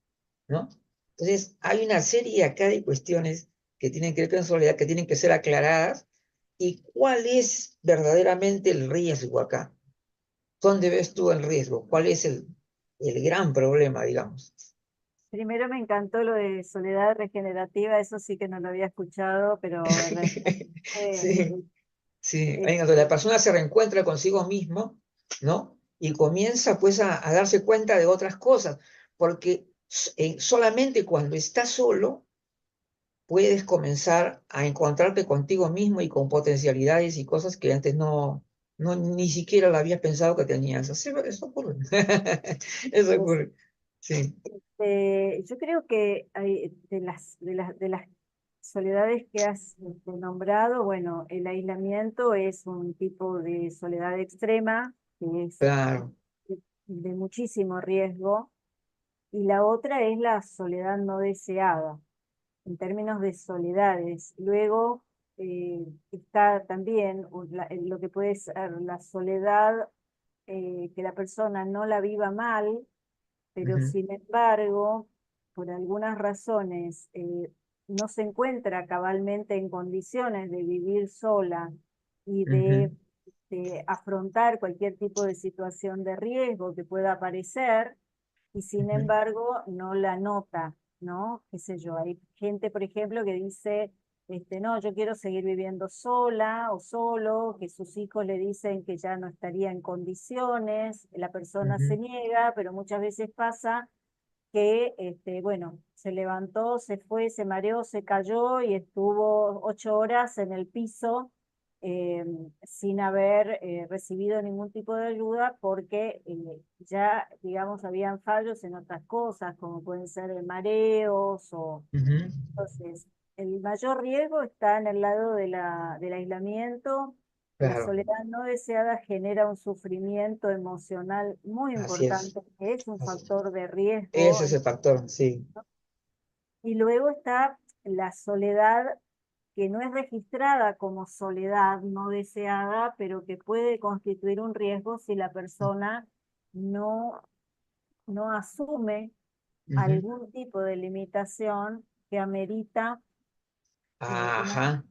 ¿no? Entonces, hay una serie acá de cuestiones que tienen que ver con soledad, que tienen que ser aclaradas y cuál es verdaderamente el riesgo acá. ¿Dónde ves tú el riesgo? ¿Cuál es el gran problema, digamos? Primero me encantó lo de soledad regenerativa, eso sí que no lo había escuchado, pero realmente Sí. Sí, eh, cuando la persona se reencuentra consigo mismo, ¿no? Y comienza pues a darse cuenta de otras cosas, porque solamente cuando estás solo puedes comenzar a encontrarte contigo mismo y con potencialidades y cosas que antes ni siquiera lo habías pensado que tenías. Así, eso ocurre. Eso es- ocurre. Sí. yo creo que hay de las soledades que has nombrado, bueno, el aislamiento es un tipo de soledad extrema, que es Claro. de muchísimo riesgo, y la otra es la soledad no deseada, en términos de soledades. Luego está también lo que puede ser la soledad, que la persona no la viva mal, pero Ujú, sin embargo, por algunas razones, no se encuentra cabalmente en condiciones de vivir sola y ujú, de afrontar cualquier tipo de situación de riesgo que pueda aparecer, y sin ujú, embargo no la nota, ¿no? Qué sé yo, hay gente, por ejemplo, que dice, no, yo quiero seguir viviendo sola o solo, que sus hijos le dicen que ya no estaría en condiciones, la persona se ujú, niega, pero muchas veces pasa que, bueno, se levantó, se fue, se mareó, se cayó y estuvo 8 horas en el piso, eh, sin haber recibido ningún tipo de ayuda porque ya, digamos, habían fallos en otras cosas, como pueden ser mareos o... ujú. Entonces, el mayor riesgo está en el lado del aislamiento. La Claro, soledad no deseada genera un sufrimiento emocional muy así es. importante, que es un Así es. factor de riesgo. Ese es el factor, sí. Y luego está la soledad que no es registrada como soledad no deseada, pero que puede constituir un riesgo si la persona no, no asume Ujú. algún tipo de limitación que amerita Ajá,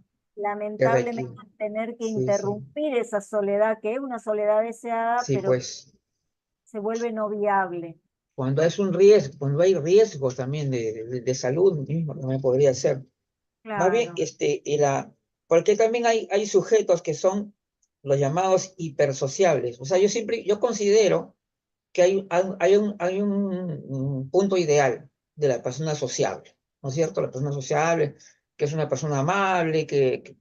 que lamentablemente requiere. tener que Sí, sí, interrumpir esa soledad, que es una soledad deseada, sí, pero pues. se vuelve no viable. Cuando es un riesgo, cuando hay riesgos también de salud mismo, también podría ser. Más bien, Claro, porque también hay sujetos que son los llamados hipersociables. O sea, yo considero que hay un punto ideal de la persona sociable, ¿no es cierto? La persona sociable, que es una persona amable, que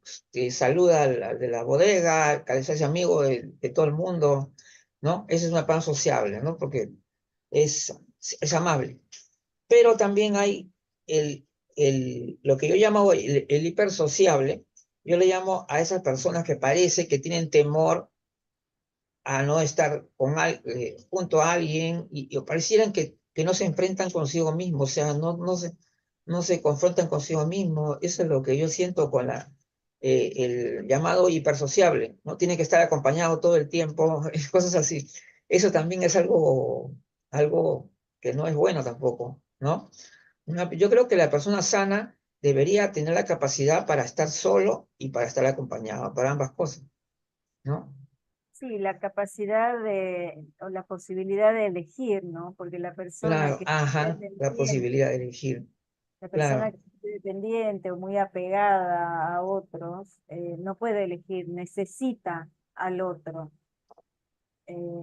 saluda al de la bodega, que se hace amigo de todo el mundo, ¿no? Esa es una persona sociable, ¿no? Porque es, es amable. Pero también hay lo que yo llamo el hipersociable. Yo le llamo a esas personas que parece que tienen temor a no estar junto a alguien y parecieran que no se enfrentan consigo mismos, o sea, no se confrontan consigo mismos. Eso es lo que yo siento con el llamado hipersociable, ¿no? Tiene que estar acompañado todo el tiempo, cosas así. Eso también es algo que no es bueno tampoco, ¿no? Yo creo que la persona sana debería tener la capacidad para estar solo y para estar acompañado, para ambas cosas, ¿no? sí, la capacidad o la posibilidad de elegir, ¿no? Porque la persona Claro, que es ajá, la dependiente, posibilidad de elegir. la persona Claro, que es dependiente o muy apegada a otros, no puede elegir, necesita al otro.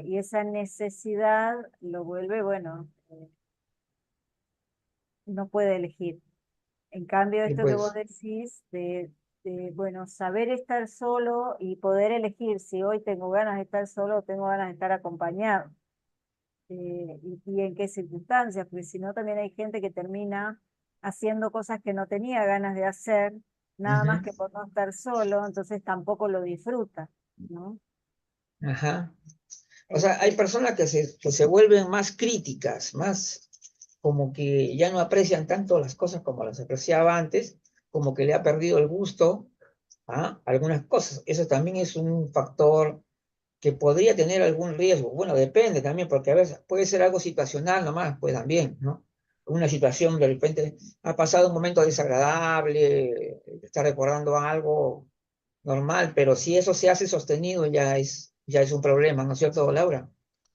Y esa necesidad lo vuelve, bueno, no puede elegir. En cambio, y esto que vos pues, decís bueno, saber estar solo y poder elegir si hoy tengo ganas de estar solo o tengo ganas de estar acompañado, y en qué circunstancias, porque si no también hay gente que termina haciendo cosas que no tenía ganas de hacer, nada más ujú, que por no estar solo, entonces tampoco lo disfruta, ¿no? ajá. O sea, hay Este, personas que se vuelven más críticas, más como que ya no aprecian tanto las cosas como las apreciaba antes, como que le ha perdido el gusto a algunas cosas. Eso también es un factor que podría tener algún riesgo. Bueno, depende también, porque a veces puede ser algo situacional nomás, pues también, ¿no? Una situación de repente ha pasado un momento desagradable, está recordando algo normal, pero si eso se hace sostenido ya es un problema, ¿no es cierto, Laura?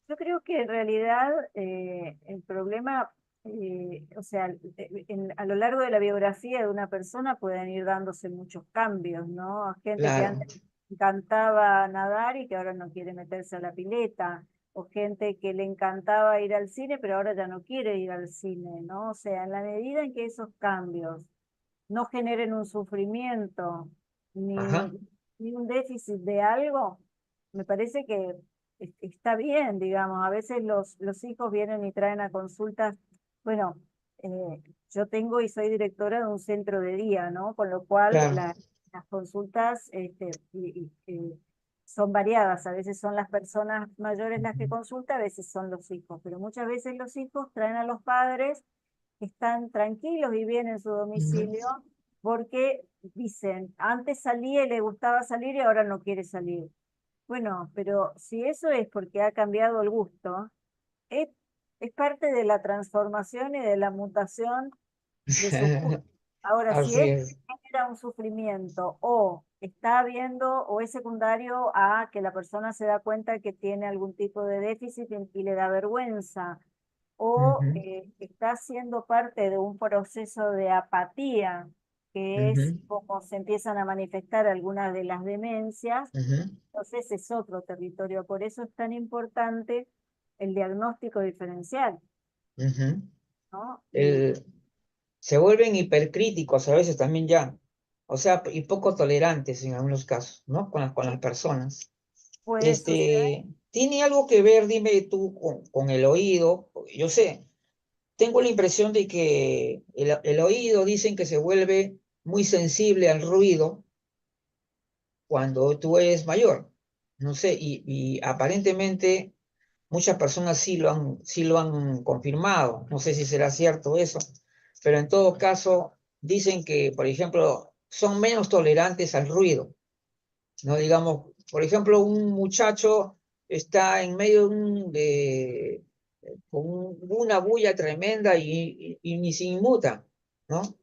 Yo creo que en realidad el problema, o sea, a lo largo de la biografía de una persona pueden ir dándose muchos cambios, ¿no? Gente que Claro. antes le encantaba nadar y que ahora no quiere meterse a la pileta, o gente que le encantaba ir al cine, pero ahora ya no quiere ir al cine, ¿no? O sea, en la medida en que esos cambios no generen un sufrimiento ni, Ajá. ni un déficit de algo, me parece que está bien, digamos. A veces los hijos vienen y traen a consultas, bueno, yo tengo y soy directora de un centro de día, ¿no? Con lo cual Claro. las consultas son variadas. A veces son las personas mayores las que Ujú, consultan, a veces son los hijos, pero muchas veces los hijos traen a los padres, están tranquilos y bien en su ujú. domicilio, porque dicen, antes salía y le gustaba salir y ahora no quiere salir. Bueno, pero si eso es porque ha cambiado el gusto, es, es parte de la transformación y de la mutación de su gusto. Ahora, si Así es es. genera un sufrimiento o está habiendo o es secundario a que la persona se da cuenta que tiene algún tipo de déficit y le da vergüenza, o Ujú, está siendo parte de un proceso de apatía, que es ujú, como se empiezan a manifestar algunas de las demencias, ujú, entonces es otro territorio. Por eso es tan importante el diagnóstico diferencial, ujú. ¿no? Y El- Se vuelven hipercríticos a veces también ya, o sea, y poco tolerantes en algunos casos, ¿no? Con las personas. puede suceder. ¿Tiene algo que ver, dime tú, con el oído? Porque yo sé, tengo la impresión de que el oído dicen que se vuelve muy sensible al ruido cuando tú eres mayor. No sé, y aparentemente muchas personas sí lo han confirmado. No sé si será cierto eso, pero en todo caso dicen que, por ejemplo, son menos tolerantes al ruido. No digamos, por ejemplo, un muchacho está en medio con una bulla tremenda y ni se inmuta, ¿no?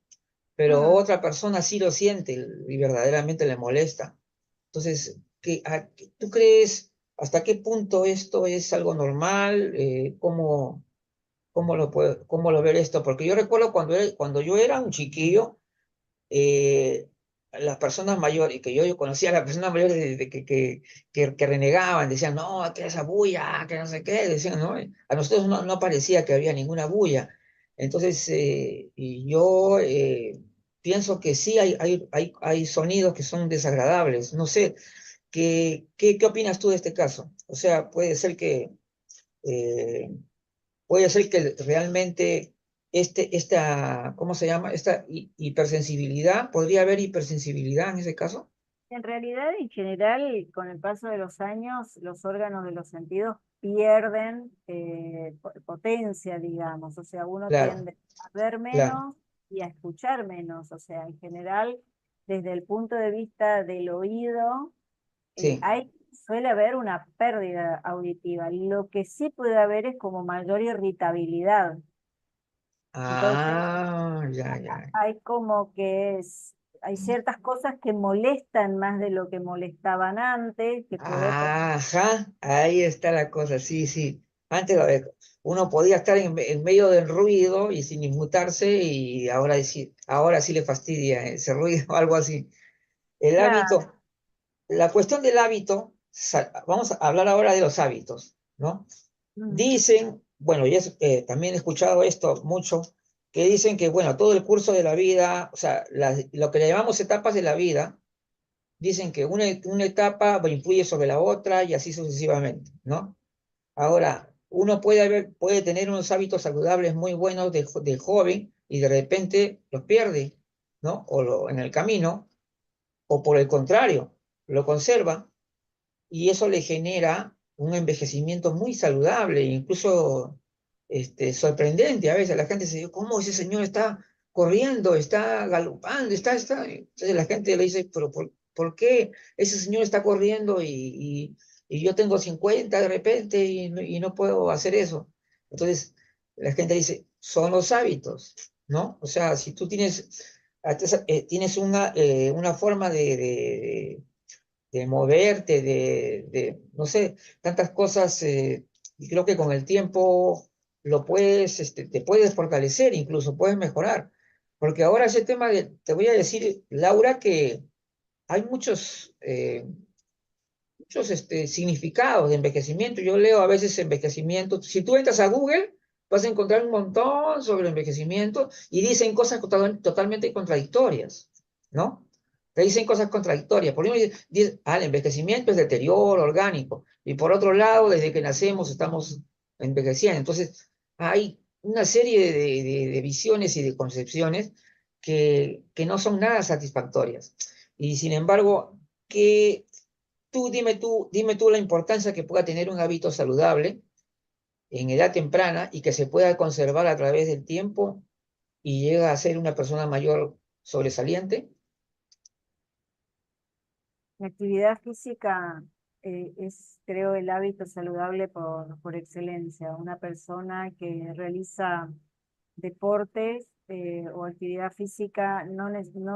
Pero Mm. otra persona sí lo siente y verdaderamente le molesta. Entonces, ¿tú crees hasta qué punto esto es algo normal? ¿Cómo lo ver esto? Porque yo recuerdo cuando yo era un chiquillo, las personas mayores, que yo conocía a las personas mayores que renegaban, decían, no, que esa bulla, que no sé qué, decían, ¿no? A nosotros no parecía que había ninguna bulla. Entonces, y yo pienso que sí hay sonidos que son desagradables. No sé, ¿qué opinas tú de este caso? O sea, eh, puede ser que realmente ¿cómo se llama? Esta hipersensibilidad, ¿podría haber hipersensibilidad en ese caso? En realidad, en general, con el paso de los años, los órganos de los sentidos pierden potencia, digamos. O sea, uno Claro, tiende a ver claro, menos y a escuchar menos. O sea, en general, desde el punto de vista del oído, sí. suele haber una pérdida auditiva. Lo que sí puede haber es como mayor irritabilidad. Entonces, Ya, ya. hay como que hay ciertas cosas que molestan más de lo que molestaban antes, que puede Ajá, ahí está la cosa, sí, sí. Antes uno podía estar en medio del ruido y sin inmutarse y ahora sí le fastidia ese ruido, algo así. El claro. hábito, la cuestión del hábito, vamos a hablar ahora de los hábitos, ¿no? Mm. Dicen, bueno, también he escuchado esto mucho, que dicen que, bueno, todo el curso de la vida, o sea, lo que le llamamos etapas de la vida, dicen que una etapa influye sobre la otra y así sucesivamente, ¿no? Ahora, uno puede tener unos hábitos saludables muy buenos de joven y de repente los pierde, ¿no? En el camino, o por el contrario, lo conserva y eso le genera un envejecimiento muy saludable, incluso sorprendente. A veces la gente se dice, ¿cómo ese señor está corriendo, está galopando, está? Entonces la gente le dice, pero ¿por qué ese señor está corriendo y yo tengo 50 de repente y no puedo hacer eso? Entonces la gente dice, son los hábitos, ¿no? O sea, si tú tienes una forma de moverte, no sé, tantas cosas, y creo que con el tiempo te puedes fortalecer, incluso puedes mejorar. Porque ahora ese tema te voy a decir, Laura, que hay muchos significados de envejecimiento. Yo leo a veces envejecimiento. Si tú entras a Google, vas a encontrar un montón sobre envejecimiento y dicen cosas totalmente contradictorias, ¿no? Te dicen cosas contradictorias. Por ejemplo, dice, el envejecimiento es deterioro orgánico. Y por otro lado, desde que nacemos estamos envejeciendo. Entonces, hay una serie de visiones y de concepciones que no son nada satisfactorias. Y sin embargo, ¿qué, dime tú la importancia que pueda tener un hábito saludable en edad temprana y que se pueda conservar a través del tiempo y llega a ser una persona mayor sobresaliente. La actividad física es, creo, el hábito saludable por excelencia. Una persona que realiza deportes o actividad física no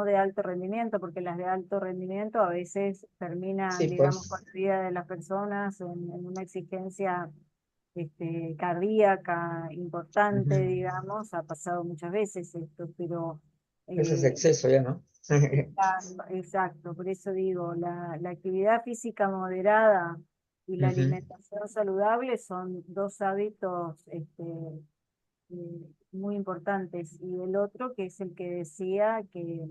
de alto rendimiento, porque las de alto rendimiento a veces terminan, Sí, digamos, con pues. la vida de las personas en una exigencia cardíaca importante, Ujú. digamos. Ha pasado muchas veces esto, pero Ese es eh, exceso ya, ¿no? exacto, por eso digo, la actividad física moderada y la Ujú. alimentación saludable son dos hábitos muy importantes. Y el otro, que es el que decía, que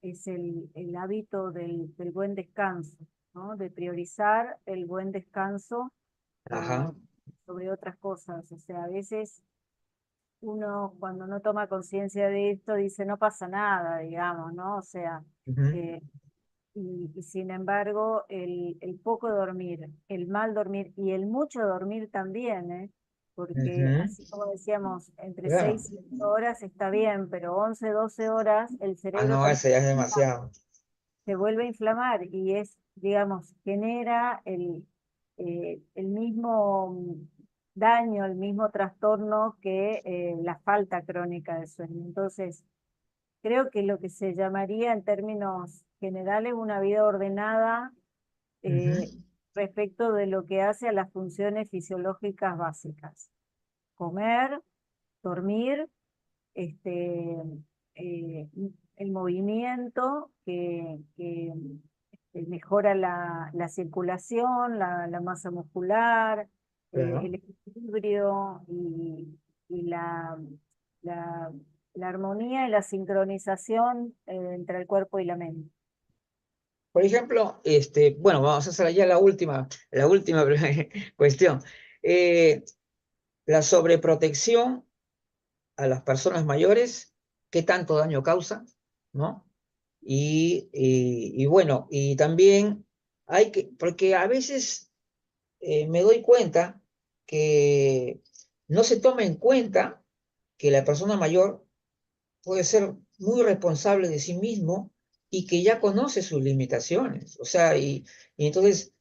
es el hábito del buen descanso, ¿no? De priorizar el buen descanso Ajá. sobre otras cosas. O sea, a veces uno cuando no toma conciencia de esto dice no pasa nada, digamos, ¿no? O sea, Ujú. eh, y sin embargo el poco dormir, el mal dormir y el mucho dormir también, ¿eh? Porque Ujú. así como decíamos, entre Claro. 6 y 8 horas está bien, pero 11 12 horas el Ah, cerebro no, también ese ya es demasiado. se vuelve a inflamar y es, digamos, genera el mismo daño, el mismo trastorno que la falta crónica de sueño. Entonces, creo que lo que se llamaría en términos generales una vida ordenada Ujú. respecto de lo que hace a las funciones fisiológicas básicas. Comer, dormir, este, eh, el movimiento que mejora la circulación, la masa muscular, Claro. el equilibrio y la, la armonía y la sincronización entre el cuerpo y la mente. Por ejemplo, bueno, vamos a hacer ya la última cuestión. Eh, la sobreprotección a las personas mayores, ¿qué tanto daño causa? ¿No? Y bueno, y también porque a veces me doy cuenta que no se toma en cuenta que la persona mayor puede ser muy responsable de sí mismo y que ya conoce sus limitaciones. O sea, y entonces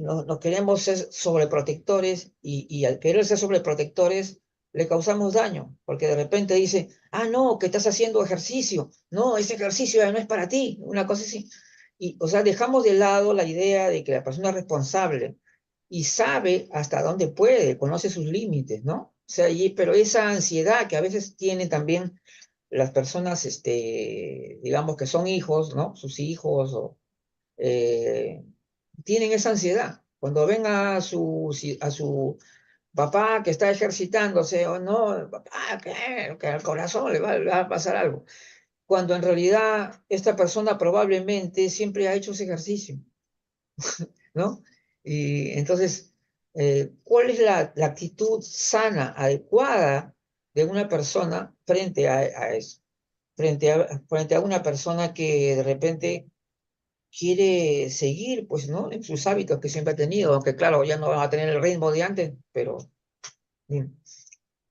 nos queremos ser sobreprotectores y al querer ser sobreprotectores le causamos daño, porque de repente dice, ah, no, que estás haciendo ejercicio, no, ese ejercicio ya no es para ti, una cosa así. Y, o sea, dejamos de lado la idea de que la persona es responsable y sabe hasta dónde puede, conoce sus límites, ¿no? O sea, pero esa ansiedad que a veces tiene también las personas, digamos que son hijos, ¿no? Sus hijos, eh, tienen esa ansiedad. Cuando ven a su papá que está ejercitándose, o no, papá, que al corazón le va a pasar algo. Cuando en realidad esta persona probablemente siempre ha hecho ese ejercicio, ¿no? Y entonces, ¿cuál es la actitud sana, adecuada de una persona frente a eso? Frente a una persona que de repente quiere seguir, pues, ¿no? En sus hábitos que siempre ha tenido, aunque claro, ya no van a tener el ritmo de antes, pero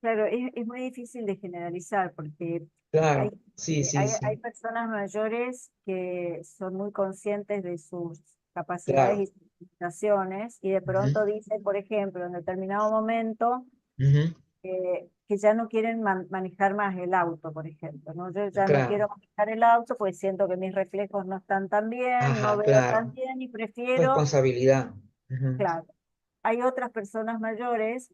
Claro, es muy difícil de generalizar porque hay, claro, sí, sí, hay sí, personas mayores que son muy conscientes de sus capacidades y claro. sus limitaciones y de Ujú, pronto dicen, por ejemplo, en determinado momento ujú, que ya no quieren manejar más el auto, por ejemplo, ¿no? Yo ya no claro, quiero manejar el auto porque siento que mis reflejos no están tan bien, no ajá, veo tan claro. bien y prefiero, Responsabilidad. Ujú, claro. Hay otras personas mayores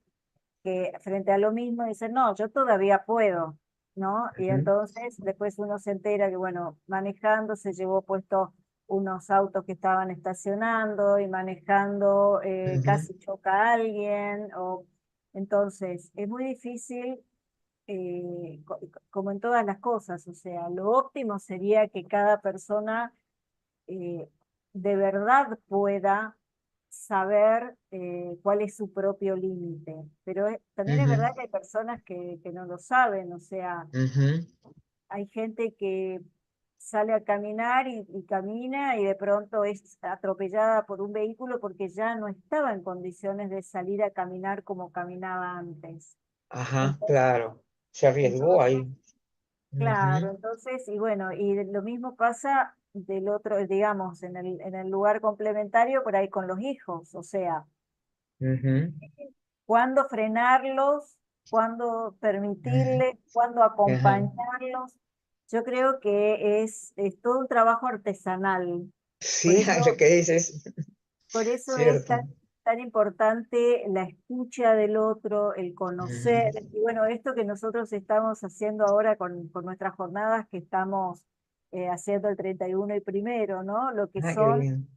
que frente a lo mismo dicen, no, yo todavía puedo, ¿no? Y ujú, entonces después uno se entera que, bueno, manejando se llevó puesto unos autos que estaban estacionando y manejando ujú, casi choca a alguien, o entonces es muy difícil, como en todas las cosas, o sea, lo óptimo sería que cada persona eh, de verdad pueda saber cuál es su propio límite. Pero también es ujú, verdad que hay personas que no lo saben, o sea, ujú. hay gente que sale a caminar y camina y de pronto es atropellada por un vehículo porque ya no estaba en condiciones de salir a caminar como caminaba antes. Ajá, Entonces, claro. Se arriesgó entonces ahí. claro, Ujú, entonces, y bueno, y lo mismo pasa del otro, digamos, en el lugar complementario, por ahí con los hijos, o sea, ujú, cuándo frenarlos, cuándo ujú. permitirles, cuándo Ajá. acompañarlos. Yo creo que es todo un trabajo artesanal. Por Sí, lo eso, que dices, por eso es cierto. tan importante la escucha del otro, el Ujú. conocer. Y bueno, esto que nosotros estamos haciendo ahora con nuestras jornadas que estamos haciendo el 31 y primero, ¿no? Lo que Ah, qué son bien.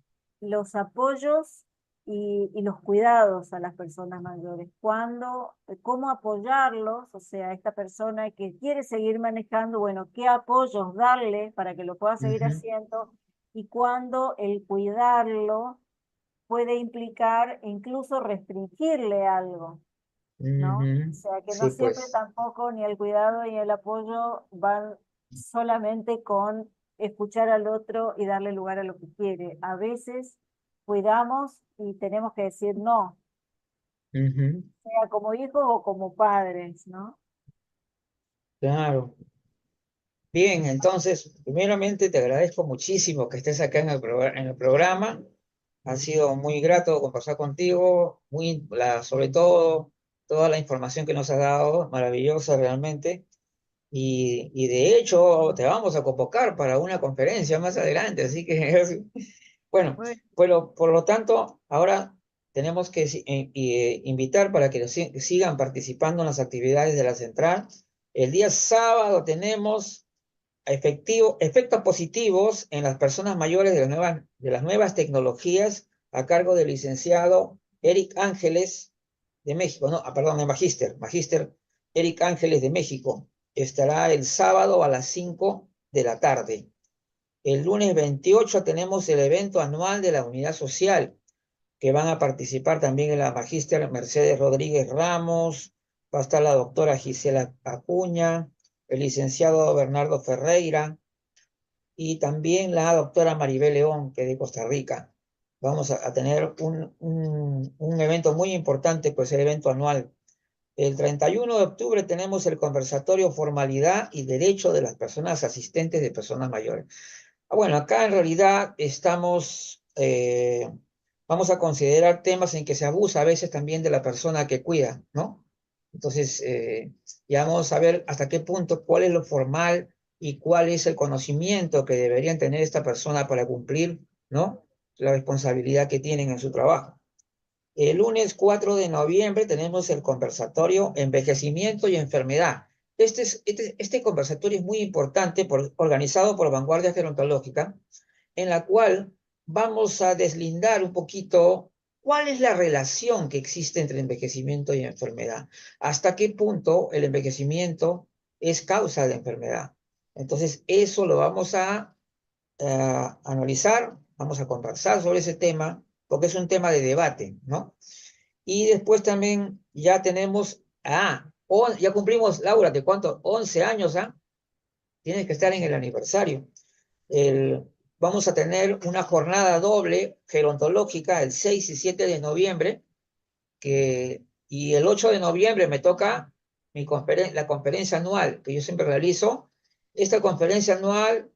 los apoyos y los cuidados a las personas mayores. Cuándo, cómo apoyarlos, o sea, esta persona que quiere seguir manejando, bueno, qué apoyos darle para que lo pueda seguir Ujú, haciendo y cuándo el cuidarlo puede implicar incluso restringirle algo, ¿no? O ujú. sea, que no Sí, siempre pues. tampoco ni el cuidado ni el apoyo van solamente con escuchar al otro y darle lugar a lo que quiere. A veces cuidamos y tenemos que decir no, Ujú, sea como hijos o como padres, ¿no? claro. Bien, entonces, primeramente te agradezco muchísimo que estés acá en el programa. Ha sido muy grato conversar contigo, sobre todo toda la información que nos has dado, maravillosa realmente. Y de hecho, te vamos a convocar para una conferencia más adelante, así que, bueno, Bueno, por lo tanto, ahora tenemos que invitar para que sigan participando en las actividades de la central. El día sábado tenemos efectos positivos en las personas mayores de las nuevas tecnologías a cargo del licenciado Eric Ángeles de México, no, perdón, de Magíster Eric Ángeles de México. Estará el sábado a las 5 de la tarde. El lunes 28 tenemos el evento anual de la Unidad Social, que van a participar también en la Magíster Mercedes Rodríguez Ramos, va a estar la doctora Gisela Acuña, el licenciado Bernardo Ferreira, y también la doctora Maribel León, que es de Costa Rica. Vamos a tener un evento muy importante, pues el evento anual. El 31 de octubre tenemos el conversatorio Formalidad y Derecho de las Personas Asistentes de Personas Mayores. Bueno, acá en realidad vamos a considerar temas en que se abusa a veces también de la persona que cuida, ¿no? Entonces, ya vamos a ver hasta qué punto, cuál es lo formal y cuál es el conocimiento que deberían tener esta persona para cumplir, ¿no? La responsabilidad que tienen en su trabajo. El lunes 4 de noviembre tenemos el conversatorio Envejecimiento y Enfermedad. Este conversatorio es muy importante, organizado por Vanguardia Gerontológica, en la cual vamos a deslindar un poquito cuál es la relación que existe entre envejecimiento y enfermedad. Hasta qué punto el envejecimiento es causa de enfermedad. Entonces, eso lo vamos a analizar, vamos a conversar sobre ese tema, porque es un tema de debate, ¿no? Y después también ya tenemos, ya cumplimos, Laura, ¿de cuánto? 11 años, ¿ah? Tienes que estar en el aniversario. El, Vamos a tener una jornada doble gerontológica el 6 y 7 de noviembre, y el 8 de noviembre me toca la conferencia anual que yo siempre realizo. Esta conferencia anual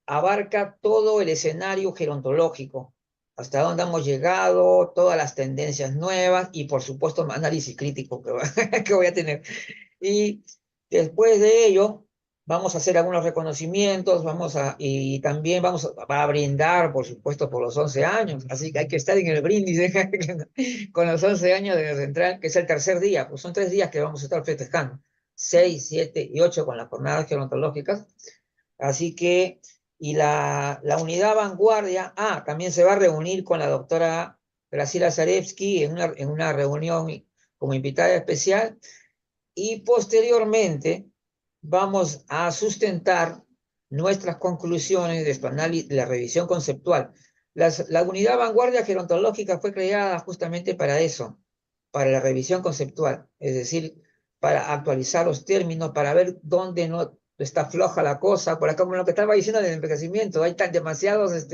abarca todo el escenario gerontológico, hasta dónde hemos llegado, todas las tendencias nuevas y por supuesto un análisis crítico que voy a tener. Y después de ello, vamos a hacer algunos reconocimientos, y también a brindar, por supuesto, por los 11 años. Así que hay que estar en el brindis con los 11 años de la central, que es el tercer día, pues son 3 días que vamos a estar festejando. 6, 7 y 8 con las jornadas gerontológicas. Así que, y la unidad vanguardia, también se va a reunir con la doctora Graciela Zarevsky en una reunión como invitada especial, y posteriormente vamos a sustentar nuestras conclusiones de la revisión conceptual. La unidad vanguardia gerontológica fue creada justamente para eso, para la revisión conceptual, es decir, para actualizar los términos, para ver dónde no está floja la cosa, por acá como lo que estaba diciendo del envejecimiento, hay demasiadas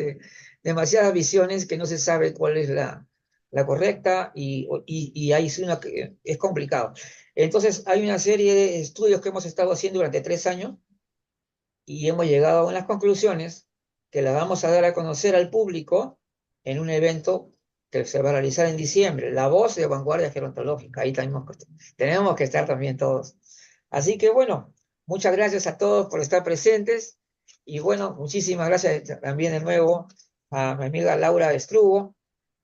visiones que no se sabe cuál es la correcta, y ahí es complicado. Entonces, hay una serie de estudios que hemos estado haciendo durante 3 años y hemos llegado a unas conclusiones que las vamos a dar a conocer al público en un evento que se va a realizar en diciembre, La Voz de Vanguardia Gerontológica. Ahí tenemos que estar también todos. Así que bueno, muchas gracias a todos por estar presentes, y bueno, muchísimas gracias también de nuevo a mi amiga Laura Estrugo.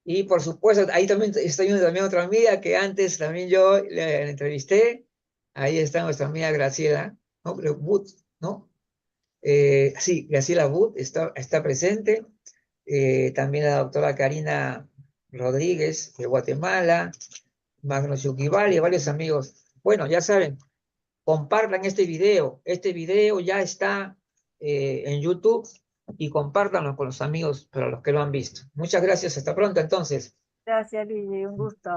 Y por supuesto, ahí también estoy viendo también otra amiga que antes también yo le entrevisté. Ahí está nuestra amiga Graciela, ¿no? Wood, ¿no? Sí, Graciela Wood está presente. También la doctora Karina Rodríguez de Guatemala, Magno Yuquibali, varios amigos. Bueno, ya saben, compartan este video. Este video ya está en YouTube, y compártanlo con los amigos para los que lo han visto. Muchas gracias. Hasta pronto, entonces. gracias, Luigi, un gusto.